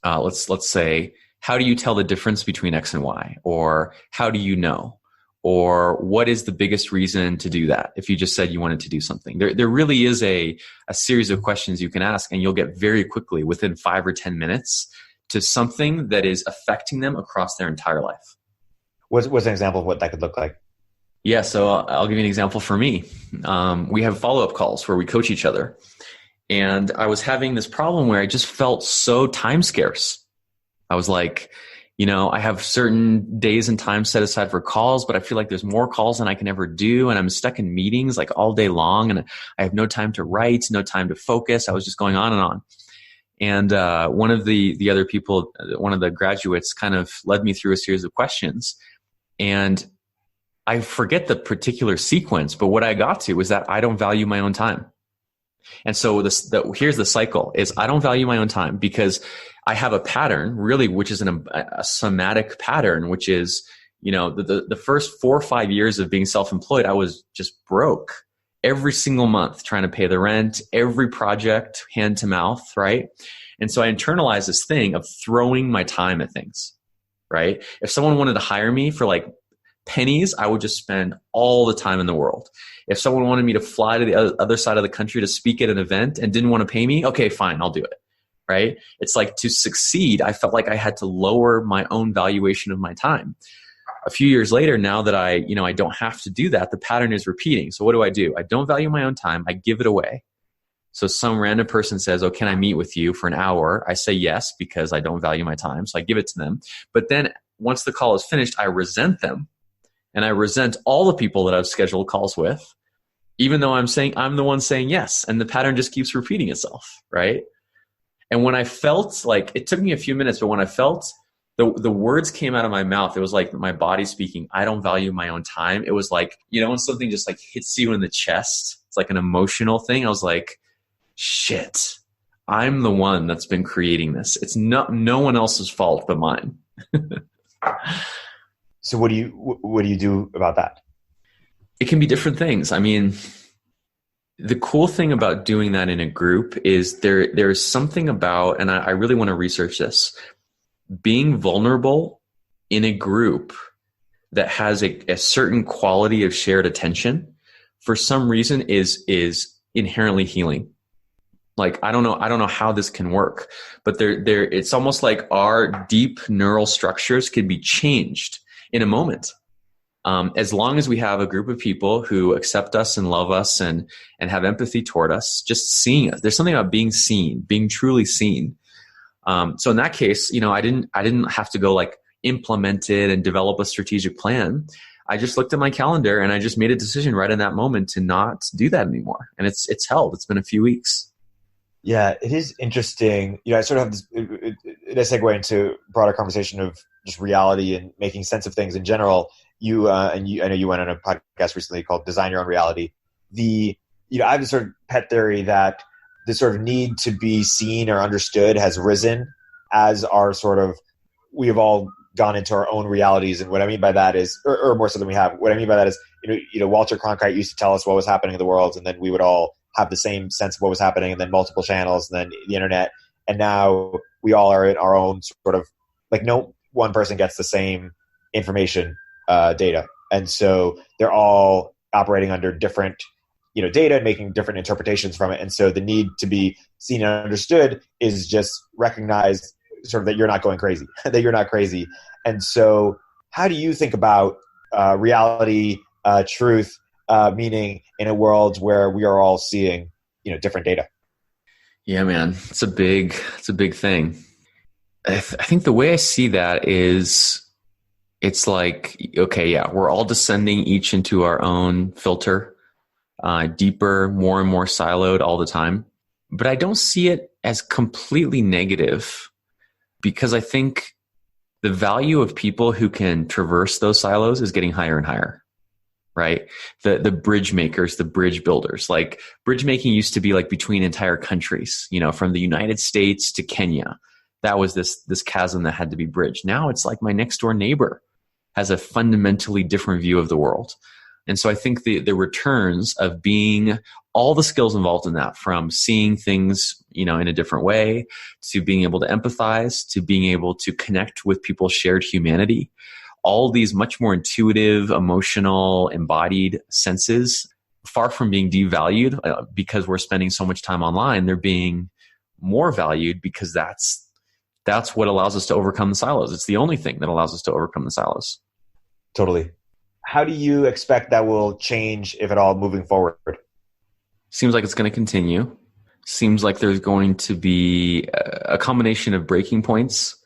Let's say, how do you tell the difference between X and Y? Or how do you know? Or what is the biggest reason to do that? If you just said you wanted to do something, there really is a series of questions you can ask, and you'll get very quickly, within 5 or 10 minutes, to something that is affecting them across their entire life. What's an example of what that could look like? Yeah, so I'll give you an example for me. We have follow-up calls where we coach each other. And I was having this problem where I just felt so time scarce. I was like, I have certain days and times set aside for calls, but I feel like there's more calls than I can ever do. And I'm stuck in meetings like all day long. And I have no time to write, no time to focus. I was just going on and on. And one of the other people, one of the graduates, kind of led me through a series of questions. And I forget the particular sequence, but what I got to was that I don't value my own time. And so here's the cycle is I don't value my own time because I have a pattern really, which is a somatic pattern, which is, the first 4 or 5 years of being self-employed, I was just broke every single month trying to pay the rent, every project hand to mouth. Right. And so I internalized this thing of throwing my time at things. Right. If someone wanted to hire me for like pennies, I would just spend all the time in the world. If someone wanted me to fly to the other side of the country to speak at an event and didn't want to pay me, okay, fine, I'll do it. Right? It's like to succeed, I felt like I had to lower my own valuation of my time. A few years later, now that I don't have to do that, the pattern is repeating. So what do? I don't value my own time. I give it away. So some random person says, oh, can I meet with you for an hour? I say yes, because I don't value my time. So I give it to them. But then once the call is finished, I resent them. And I resent all the people that I've scheduled calls with, even though I'm the one saying yes. And the pattern just keeps repeating itself, right? And when I felt like, it took me a few minutes, but when I felt the words came out of my mouth, it was like my body speaking, I don't value my own time. It was like, when something just like hits you in the chest, it's like an emotional thing. I was like, shit, I'm the one that's been creating this. It's no one else's fault but mine. So what do you do about that? It can be different things. I mean, the cool thing about doing that in a group is there's something about, and I really want to research this, being vulnerable in a group that has a certain quality of shared attention, for some reason is inherently healing. Like, I don't know how this can work, but it's almost like our deep neural structures can be changed in a moment. As long as we have a group of people who accept us and love us and have empathy toward us, just seeing us. There's something about being seen, being truly seen. So in that case, I didn't have to go like implement it and develop a strategic plan. I just looked at my calendar and I just made a decision right in that moment to not do that anymore. And it's held. It's been a few weeks. Yeah, it is interesting. I sort of have this, a segue into broader conversation of just reality and making sense of things in general. I know you went on a podcast recently called Design Your Own Reality. I have this sort of pet theory that the sort of need to be seen or understood has risen as we have all gone into our own realities. And what I mean by that is, or more so than we have, what I mean by that is, Walter Cronkite used to tell us what was happening in the world, and then we would all have the same sense of what was happening, and then multiple channels, and then the internet. And now we all are in our own sort of, like, no one person gets the same information data. And so they're all operating under different, data and making different interpretations from it. And so the need to be seen and understood is just recognized sort of that you're not going crazy, that you're not crazy. And so how do you think about reality, truth, meaning in a world where we are all seeing, different data? Yeah, man, it's a big thing. I think the way I see that is it's like, okay, yeah, we're all descending each into our own filter, deeper, more and more siloed all the time. But I don't see it as completely negative, because I think the value of people who can traverse those silos is getting higher and higher, right? The bridge makers, the bridge builders, like bridge making used to be like between entire countries, from the United States to Kenya. That was this chasm that had to be bridged. Now it's like my next door neighbor has a fundamentally different view of the world. And so I think the returns of being all the skills involved in that, from seeing things, in a different way, to being able to empathize, to being able to connect with people's shared humanity, all these much more intuitive, emotional, embodied senses, far from being devalued because we're spending so much time online, they're being more valued because that's what allows us to overcome the silos. It's the only thing that allows us to overcome the silos. Totally. How do you expect that will change, if at all, moving forward? Seems like it's going to continue. Seems like there's going to be a combination of breaking points.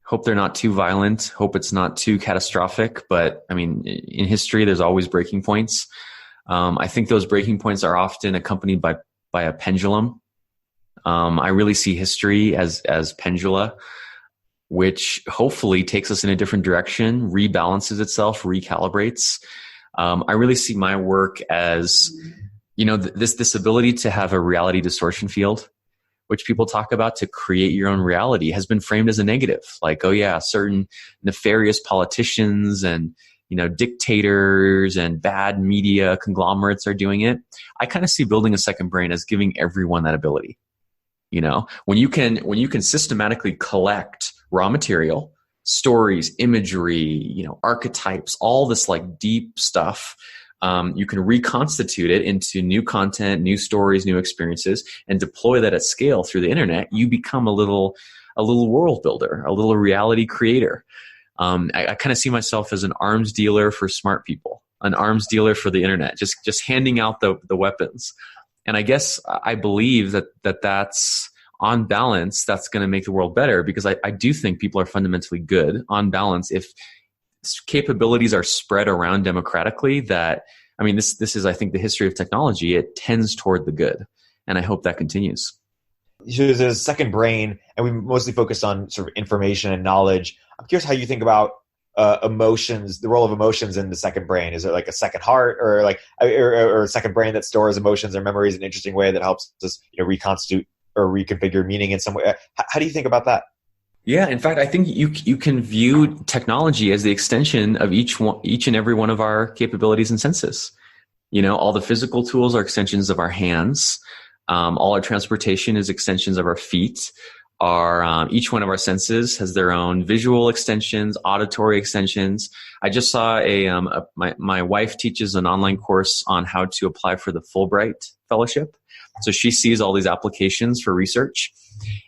Hope they're not too violent. Hope it's not too catastrophic. But I mean, in history, there's always breaking points. I think those breaking points are often accompanied by a pendulum. I really see history as pendula, which hopefully takes us in a different direction, rebalances itself, recalibrates. I really see my work as, this ability to have a reality distortion field, which people talk about, to create your own reality, has been framed as a negative. Like, oh yeah, certain nefarious politicians and, dictators and bad media conglomerates are doing it. I kind of see building a second brain as giving everyone that ability. When you can systematically collect raw material, stories, imagery, archetypes, all this like deep stuff, you can reconstitute it into new content, new stories, new experiences, and deploy that at scale through the internet. You become a little world builder, a little reality creator. I kind of see myself as an arms dealer for smart people, an arms dealer for the internet, just handing out the weapons. And I guess I believe that's on balance, that's going to make the world better, because I do think people are fundamentally good on balance. If capabilities are spread around democratically, this is, I think, the history of technology. It tends toward the good. And I hope that continues. So there's a second brain, and we mostly focus on sort of information and knowledge. I'm curious how you think about emotions, the role of emotions in the second brain. Is it like a second heart, or a second brain that stores emotions or memories in an interesting way that helps us, reconstitute or reconfigure meaning in some way? How do you think about that? Yeah, in fact, I think you can view technology as the extension of each and every one of our capabilities and senses. All the physical tools are extensions of our hands. All our transportation is extensions of our feet. Each one of our senses has their own visual extensions, auditory extensions. I just saw my wife teaches an online course on how to apply for the Fulbright Fellowship. So she sees all these applications for research.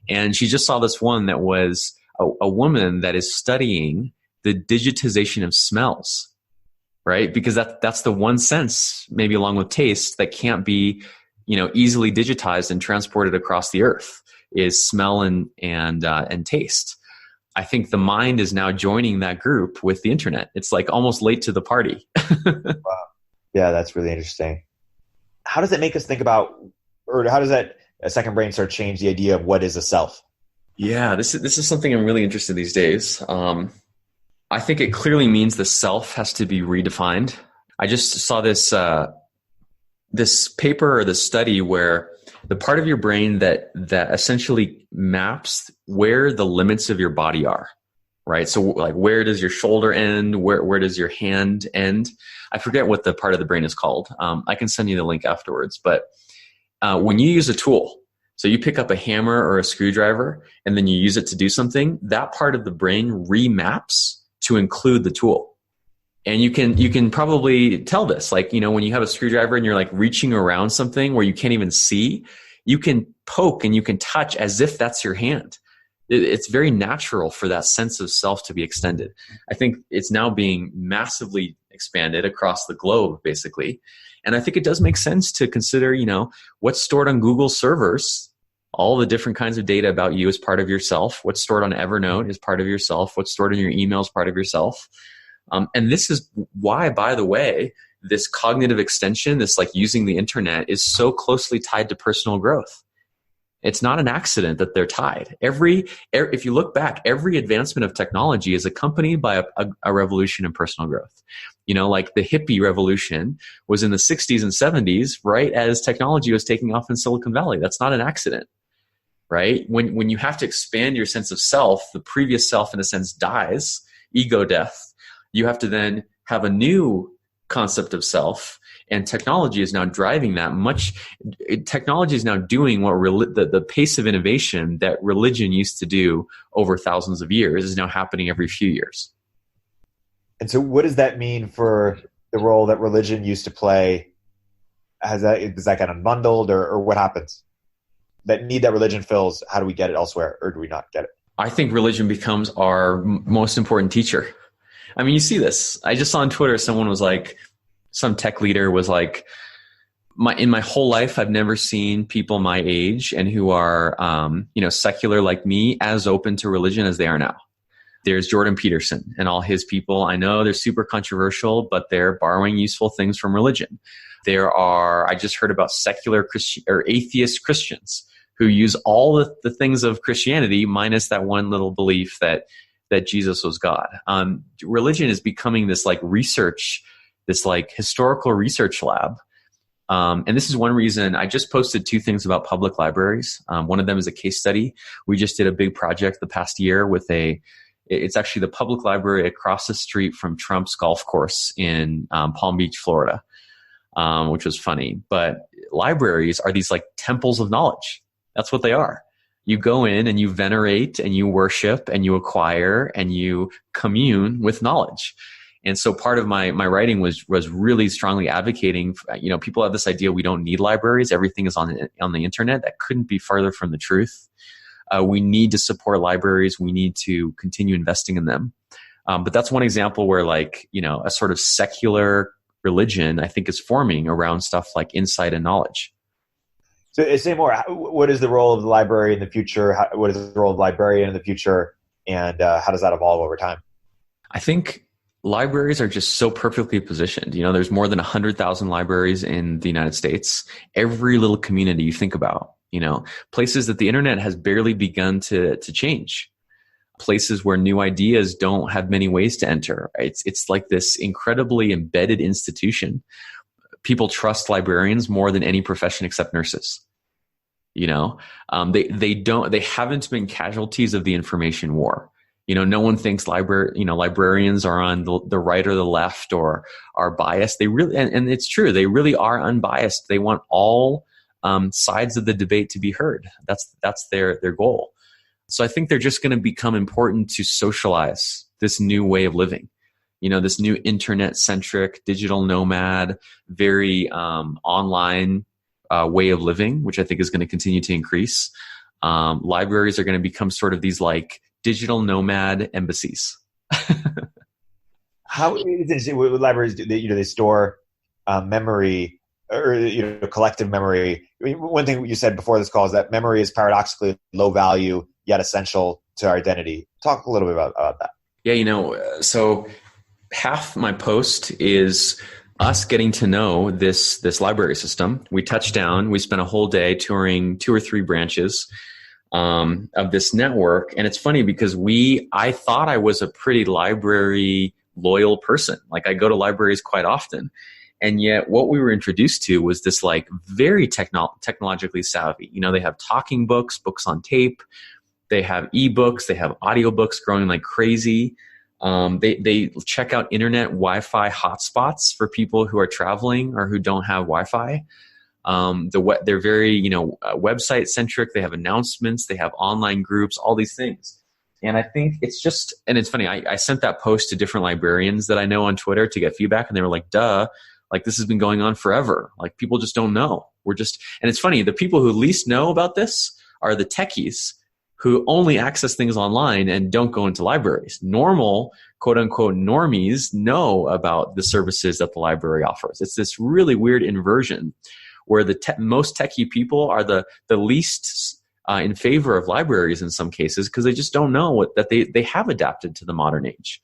And she just saw this one that was a woman that is studying the digitization of smells. right? Because that's the one sense, maybe along with taste, that can't be, easily digitized and transported across the earth, is smell and taste. I think the mind is now joining that group with the internet. It's like almost late to the party. Wow. Yeah, that's really interesting. How does it make us think about, or how does that a second brain start change the idea of what is a self? Yeah, this is something I'm really interested in these days. I think it clearly means the self has to be redefined. I just saw this paper or this study where the part of your brain that essentially maps where the limits of your body are, right? So like, where does your shoulder end? Where does your hand end? I forget what the part of the brain is called. I can send you the link afterwards. But when you use a tool, so you pick up a hammer or a screwdriver and then you use it to do something, that part of the brain remaps to include the tool. And you can probably tell this, like, when you have a screwdriver and you're like reaching around something where you can't even see, you can poke and you can touch as if that's your hand. It's very natural for that sense of self to be extended. I think it's now being massively expanded across the globe, basically. And I think it does make sense to consider, what's stored on Google servers, all the different kinds of data about you as part of yourself. What's stored on Evernote is part of yourself. What's stored in your email is part of yourself. And this is why, by the way, this cognitive extension, this like using the internet, is so closely tied to personal growth. It's not an accident that they're tied. If you look back, every advancement of technology is accompanied by a revolution in personal growth. Like the hippie revolution was in the 60s and 70s, right as technology was taking off in Silicon Valley. That's not an accident, right? When you have to expand your sense of self, the previous self, in a sense, dies, ego death. You have to then have a new concept of self, and technology is now driving that much. Technology is now doing what the pace of innovation that religion used to do over thousands of years is now happening every few years. And so what does that mean for the role that religion used to play? Is that kind of unbundled, or what happens? That need that religion fills, how do we get it elsewhere, or do we not get it? I think religion becomes our most important teacher. I mean, you see this. I just saw on Twitter, someone was like, some tech leader was like, in my whole life, I've never seen people my age and who are, secular like me as open to religion as they are now. There's Jordan Peterson and all his people. I know they're super controversial, but they're borrowing useful things from religion. I just heard about secular or atheist Christians who use all the things of Christianity minus that one little belief that Jesus was God. Religion is becoming this like research, this like historical research lab. And this is one reason I just posted 2 things about public libraries. One of them is a case study. We just did a big project the past year with it's actually the public library across the street from Trump's golf course in Palm Beach, Florida, which was funny. But libraries are these like temples of knowledge. That's what they are. You go in and you venerate and you worship and you acquire and you commune with knowledge. And so part of my writing was really strongly advocating, people have this idea we don't need libraries. Everything is on the internet. That couldn't be farther from the truth. We need to support libraries. We need to continue investing in them. But that's one example where a sort of secular religion, I think, is forming around stuff like insight and knowledge. So say more, what is the role of the library in the future? What is the role of the librarian in the future? And how does that evolve over time? I think libraries are just so perfectly positioned. There's more than 100,000 libraries in the United States. Every little community you think about, places that the internet has barely begun to change. Places where new ideas don't have many ways to enter. Right? It's like this incredibly embedded institution. People trust librarians more than any profession except nurses. They haven't been casualties of the information war. No one thinks librarians are on the right or the left or are biased. They really, and it's true, they really are unbiased. They want all sides of the debate to be heard. That's their goal. So I think they're just going to become important to socialize this new way of living. This new internet-centric, digital nomad, very online way of living, which I think is going to continue to increase. Libraries are going to become sort of these like digital nomad embassies. How is it with libraries? They store memory or collective memory. I mean, one thing you said before this call is that memory is paradoxically low value yet essential to our identity. Talk a little bit about that. Yeah, so half my post is us getting to know this library system. We touched down. We spent a whole day touring 2 or 3 branches of this network, and it's funny because I thought I was a pretty library loyal person. Like I go to libraries quite often. And yet what we were introduced to was this like very technologically savvy. They have talking books on tape. They have ebooks. They have audiobooks growing like crazy. They check out internet Wi-Fi hotspots for people who are traveling or who don't have Wi-Fi. They're very, website centric. They have announcements. They have online groups, all these things. And I think it's funny. I sent that post to different librarians that I know on Twitter to get feedback, and they were like, duh, like this has been going on forever. Like people just don't know. And it's funny, the people who least know about this are the techies who only access things online and don't go into libraries. Normal, quote unquote, normies know about the services that the library offers. It's this really weird inversion where the most techie people are the least in favor of libraries in some cases because they just don't know that they have adapted to the modern age.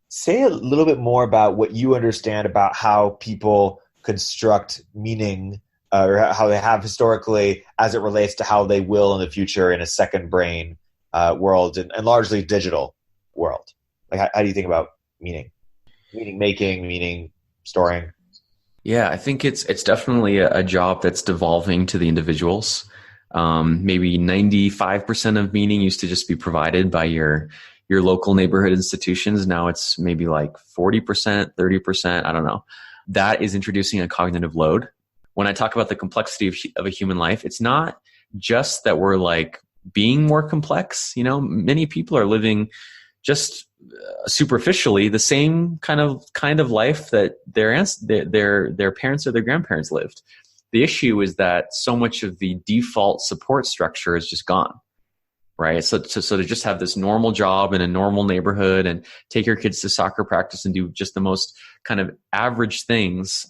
Say a little bit more about what you understand about how people construct meaning or how they have historically as it relates to how they will in the future in a second brain world and largely digital world. Like how do you think about meaning making, meaning storing? Yeah, I think it's definitely a job that's devolving to the individuals. Maybe 95% of meaning used to just be provided by your local neighborhood institutions. Now it's maybe like 40%, 30%. I don't know. That is introducing a cognitive load. When I talk about the complexity of a human life, it's not just that we're like being more complex. Many people are living just superficially the same kind of life that their parents or their grandparents lived. The issue is that so much of the default support structure is just gone, right? So to just have this normal job in a normal neighborhood and take your kids to soccer practice and do just the most kind of average things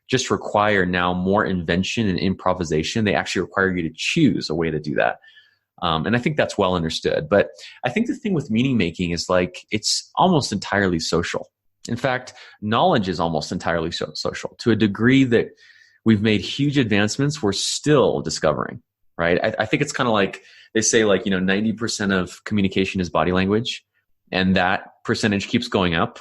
just require now more invention and improvisation. They actually require you to choose a way to do that. And I think that's well understood. But I think the thing with meaning making is like it's almost entirely social. In fact, knowledge is almost entirely social to a degree that we've made huge advancements we're still discovering, right? I think it's kind of like they say 90% of communication is body language, and that percentage keeps going up.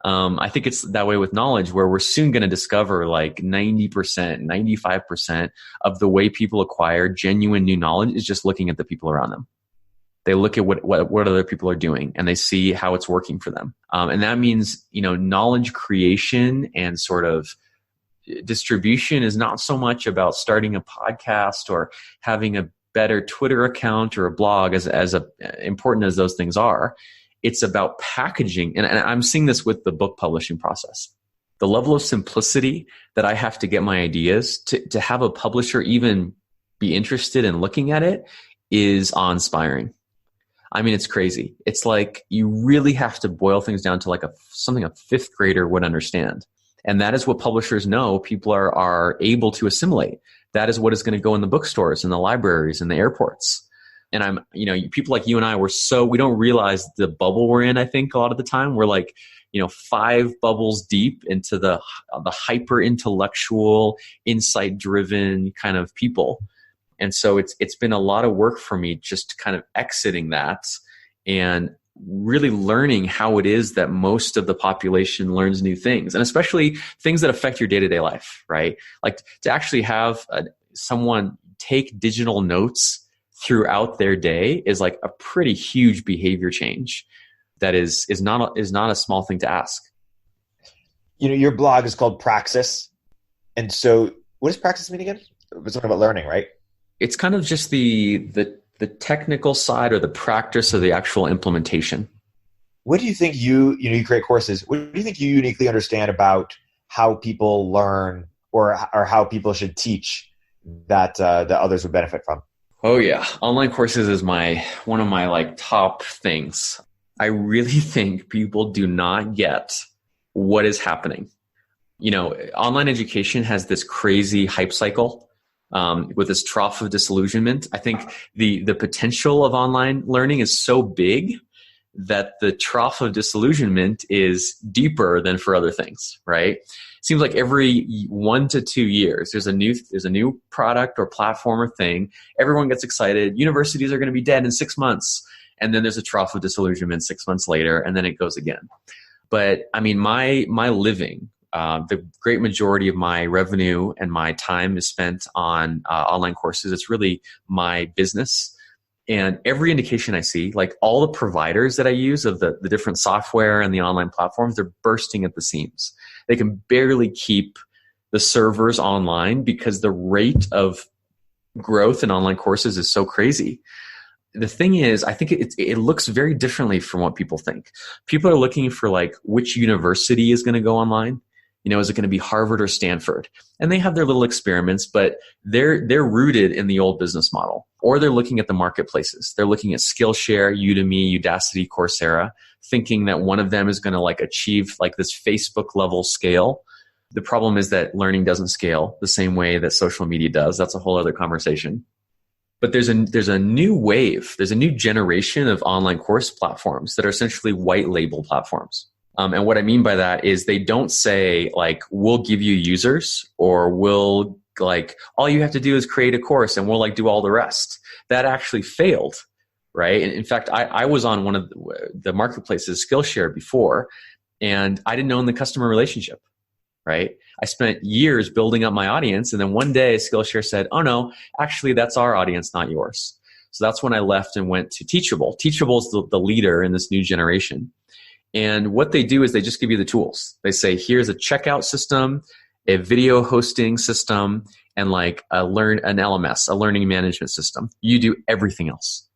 I think it's that way with knowledge, where we're soon going to discover like 90%, 95% of the way people acquire genuine new knowledge is just looking at the people around them. They look at what other people are doing and they see how it's working for them. And that means, knowledge creation and sort of distribution is not so much about starting a podcast or having a better Twitter account or a blog as important as those things are. It's about packaging. And I'm seeing this with the book publishing process. The level of simplicity that I have to get my ideas to have a publisher even be interested in looking at it is awe-inspiring. I mean, it's crazy. It's like you really have to boil things down to like something a fifth grader would understand. And that is what publishers know people are able to assimilate. That is what is going to go in the bookstores and the libraries and the airports. And people like you and I, we don't realize the bubble we're in, I think, a lot of the time. We're like, 5 bubbles deep into the hyper intellectual, insight driven kind of people. And so it's been a lot of work for me just kind of exiting that and really learning how it is that most of the population learns new things, and especially things that affect your day-to-day life, right? Like to actually have someone take digital notes throughout their day is like a pretty huge behavior change that is not a small thing to ask. Your blog is called Praxis. And so what does Praxis mean again? It's something about learning, right? It's kind of just the technical side or the practice of the actual implementation. What do you think you create courses? What do you think you uniquely understand about how people learn or how people should teach that others would benefit from? Oh yeah. Online courses is one of my like top things. I really think people do not get what is happening. Online education has this crazy hype cycle with this trough of disillusionment. I think the potential of online learning is so big that the trough of disillusionment is deeper than for other things, right? It seems like every 1 to 2 years, there's a new product or platform or thing. Everyone gets excited. Universities are going to be dead in 6 months. And then there's a trough of disillusionment 6 months later, and then it goes again. But I mean, my living, the great majority of my revenue and my time is spent on online courses. It's really my business. And every indication I see, like all the providers that I use of the different software and the online platforms, they're bursting at the seams. They can barely keep the servers online because the rate of growth in online courses is so crazy. The thing is, I think it looks very differently from what people think. People are looking for like which university is going to go online. Is it going to be Harvard or Stanford? And they have their little experiments, but they're rooted in the old business model. Or they're looking at the marketplaces. They're looking at Skillshare, Udemy, Udacity, Coursera, thinking that one of them is going to like achieve like this Facebook level scale. The problem is that learning doesn't scale the same way that social media does. That's a whole other conversation. But there's a new wave. There's a new generation of online course platforms that are essentially white label platforms. And what I mean by that is they don't say like, we'll give you users, or we'll like, all you have to do is create a course and we'll like do all the rest. That actually failed, right? And in fact, I was on one of the marketplaces, Skillshare, before, and I didn't own the customer relationship, right? I spent years building up my audience, and then one day Skillshare said, oh no, actually that's our audience, not yours. So that's when I left and went to Teachable. Teachable is the leader in this new generation. And what they do is they just give you the tools. They say, here's a checkout system, a video hosting system, and like an LMS, a learning management system. You do everything else.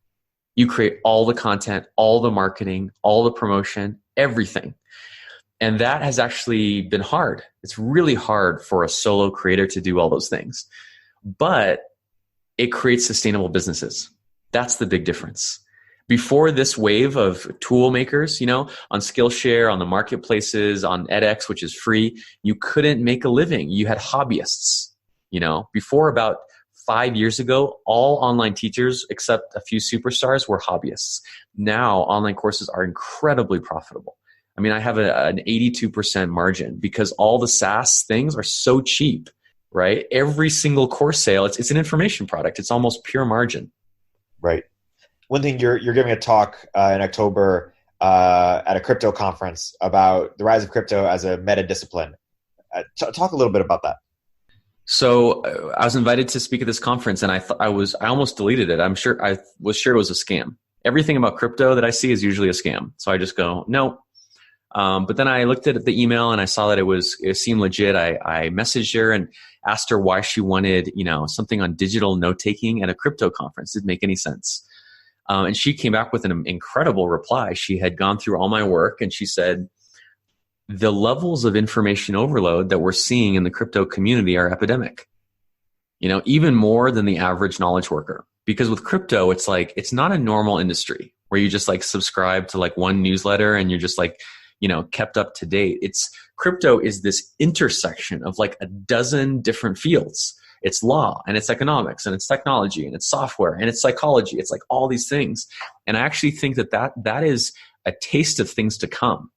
You create all the content, all the marketing, all the promotion, everything. And that has actually been hard. It's really hard for a solo creator to do all those things. But it creates sustainable businesses. That's the big difference. Before this wave of tool makers, on Skillshare, on the marketplaces, on edX, which is free, you couldn't make a living. You had hobbyists. Before about 5 years ago, all online teachers, except a few superstars, were hobbyists. Now, online courses are incredibly profitable. I mean, I have an 82% margin because all the SaaS things are so cheap, right? Every single course sale, it's an information product. It's almost pure margin. Right. One thing, you're giving a talk in October at a crypto conference about the rise of crypto as a meta discipline. Talk a little bit about that. So I was invited to speak at this conference, and I almost deleted it. I was sure it was a scam. Everything about crypto that I see is usually a scam. So I just go, no. But then I looked at the email and I saw that it seemed legit. I messaged her and asked her why she wanted, something on digital note taking at a crypto conference. Didn't make any sense. And she came back with an incredible reply. She had gone through all my work, and she said, the levels of information overload that we're seeing in the crypto community are epidemic, even more than the average knowledge worker. Because with crypto, it's like, it's not a normal industry where you just like subscribe to like one newsletter and you're just like, kept up to date. Crypto is this intersection of like a dozen different fields. It's law, and it's economics, and it's technology, and it's software, and it's psychology. It's like all these things. And I actually think that is a taste of things to come,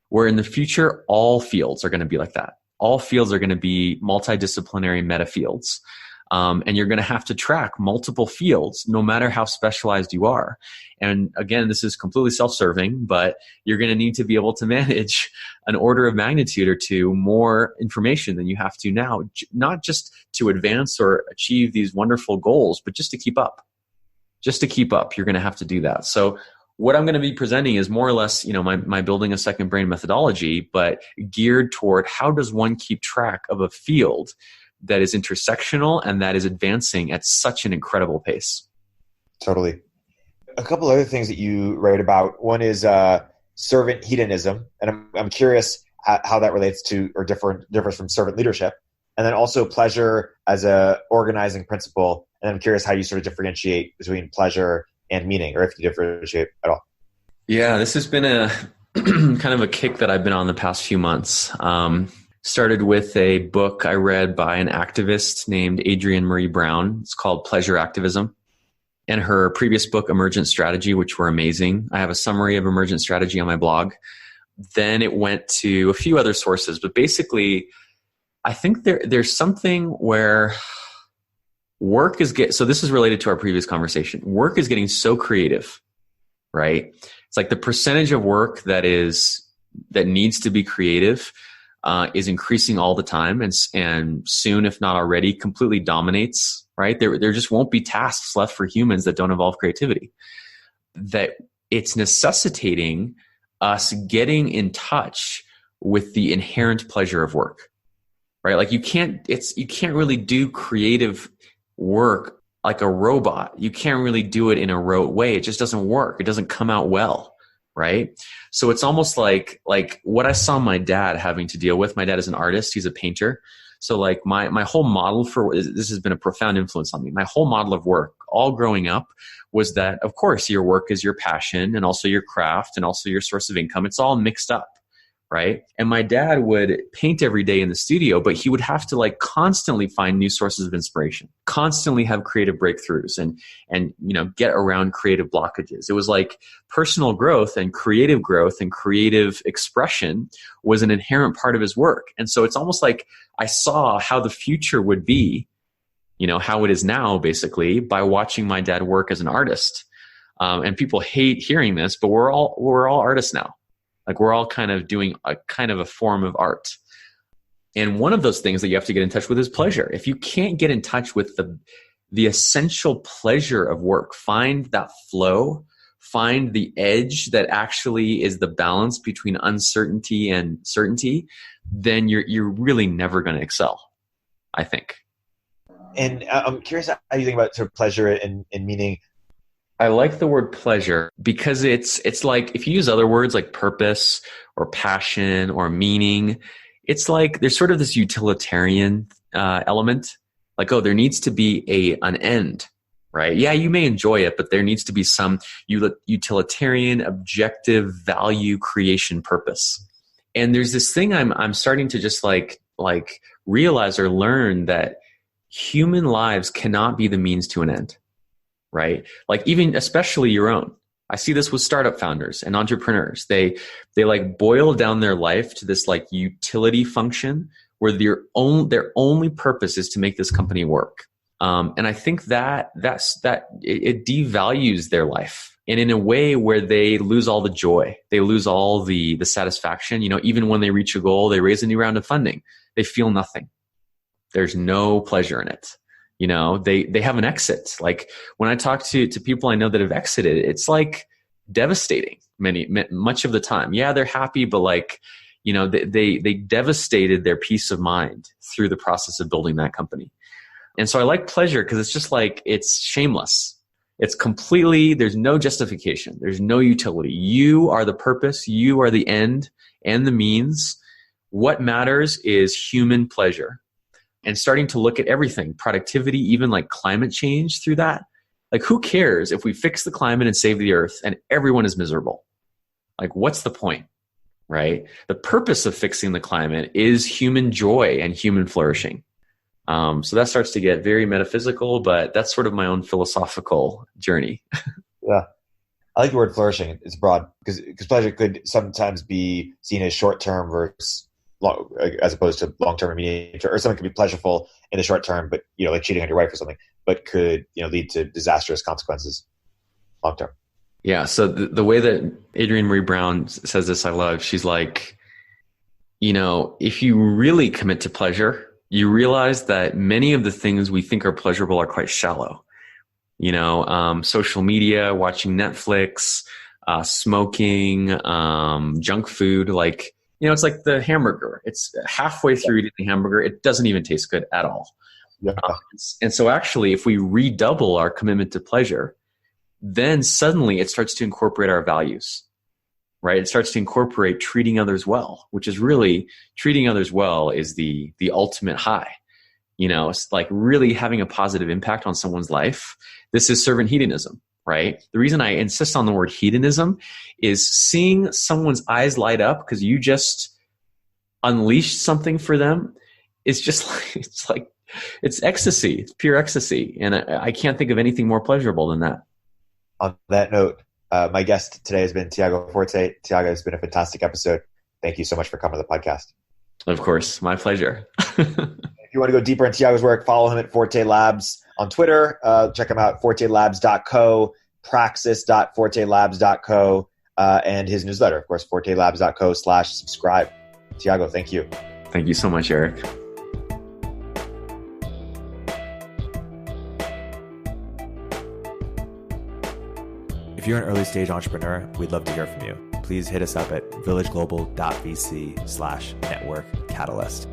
where in the future, all fields are going to be like that. All fields are going to be multidisciplinary meta fields. And you're going to have to track multiple fields no matter how specialized you are. And again, this is completely self-serving, but you're going to need to be able to manage an order of magnitude or two more information than you have to now, not just to advance or achieve these wonderful goals, but just to keep up. Just to keep up, you're going to have to do that. So what I'm going to be presenting is more or less, my building a second brain methodology, but geared toward how does one keep track of a field that is intersectional and that is advancing at such an incredible pace. Totally. A couple other things that you write about. One is servant hedonism, and I'm curious how that relates to or differs from servant leadership. And then also pleasure as a organizing principle. And I'm curious how you sort of differentiate between pleasure and meaning, or if you differentiate at all. Yeah, this has been a kind of a kick that I've been on the past few months. Started with a book I read by an activist named Adrienne Marie Brown. It's called Pleasure Activism. And her previous book, Emergent Strategy, which were amazing. I have a summary of Emergent Strategy on my blog. Then it went to a few other sources. But basically, I think there's something where work is so this is related to our previous conversation. Work is getting so creative, right? It's like the percentage of work that needs to be creative is increasing all the time, and soon, if not already, completely dominates. Right? There just won't be tasks left for humans that don't involve creativity. That it's necessitating us getting in touch with the inherent pleasure of work. Right? Like you can't really do creative work like a robot. You can't really do it in a rote way. It just doesn't work. It doesn't come out well. Right? So it's almost like what I saw my dad having to deal with. My dad is an artist. He's a painter. So like my whole model this has been a profound influence on me. My whole model of work all growing up was that, of course, your work is your passion and also your craft and also your source of income. It's all mixed up. Right. And my dad would paint every day in the studio, but he would have to like constantly find new sources of inspiration, constantly have creative breakthroughs and, get around creative blockages. It was like personal growth and creative expression was an inherent part of his work. And so it's almost like I saw how the future would be, how it is now, basically, by watching my dad work as an artist. And people hate hearing this, but we're all artists now. Like we're all kind of doing a kind of a form of art. And one of those things that you have to get in touch with is pleasure. If you can't get in touch with the essential pleasure of work, find that flow, find the edge that actually is the balance between uncertainty and certainty, then you're really never going to excel, I think. And I'm curious how you think about sort of pleasure and meaning. I like the word pleasure because it's like if you use other words like purpose or passion or meaning, it's like there's sort of this utilitarian element. Like, there needs to be an end, right? Yeah, you may enjoy it, but there needs to be some utilitarian, objective value creation purpose. And there's this thing I'm starting to just like realize or learn that human lives cannot be the means to an end. Right? Like even especially your own. I see this with startup founders and entrepreneurs. They like boil down their life to this like utility function where their only purpose is to make this company work. And I think that it devalues their life. And in a way where they lose all the joy, they lose all the satisfaction. Even when they reach a goal, they raise a new round of funding, they feel nothing. There's no pleasure in it. They have an exit. Like when I talk to people I know that have exited, it's like devastating much of the time. Yeah, they're happy, but like, they devastated their peace of mind through the process of building that company. And so I like pleasure because it's just like, it's shameless. It's completely, there's no justification. There's no utility. You are the purpose. You are the end and the means. What matters is human pleasure. And starting to look at everything, productivity, even like climate change through that. Like who cares if we fix the climate and save the earth and everyone is miserable? Like what's the point, right? The purpose of fixing the climate is human joy and human flourishing. So that starts to get very metaphysical, but that's sort of my own philosophical journey. Yeah. I like the word flourishing. It's broad because pleasure could sometimes be seen as short-term versus as opposed to long-term or medium term, or something could be pleasurable in the short term, but like cheating on your wife or something, but could lead to disastrous consequences long term. Yeah. So the way that Adrienne Marie Brown says this, I love. She's like, if you really commit to pleasure, you realize that many of the things we think are pleasurable are quite shallow. Social media, watching Netflix, smoking, junk food, like. It's like the hamburger. It's halfway through eating the hamburger. It doesn't even taste good at all. Yeah. And so actually, if we redouble our commitment to pleasure, then suddenly it starts to incorporate our values, right? It starts to incorporate treating others well, which is really treating others well is the ultimate high. It's like really having a positive impact on someone's life. This is servant hedonism. right? The reason I insist on the word hedonism is seeing someone's eyes light up because you just unleashed something for them. It's just like, it's ecstasy. It's pure ecstasy. And I can't think of anything more pleasurable than that. On that note, my guest today has been Tiago Forte. Tiago, it's been a fantastic episode. Thank you so much for coming to the podcast. Of course. My pleasure. If you want to go deeper in Tiago's work, follow him at Forte Labs on Twitter. Check him out, fortelabs.co, praxis.fortelabs.co, and his newsletter, of course, fortelabs.co/subscribe. Tiago, thank you. Thank you so much, Erik. If you're an early stage entrepreneur, we'd love to hear from you. Please hit us up at villageglobal.vc/network catalyst.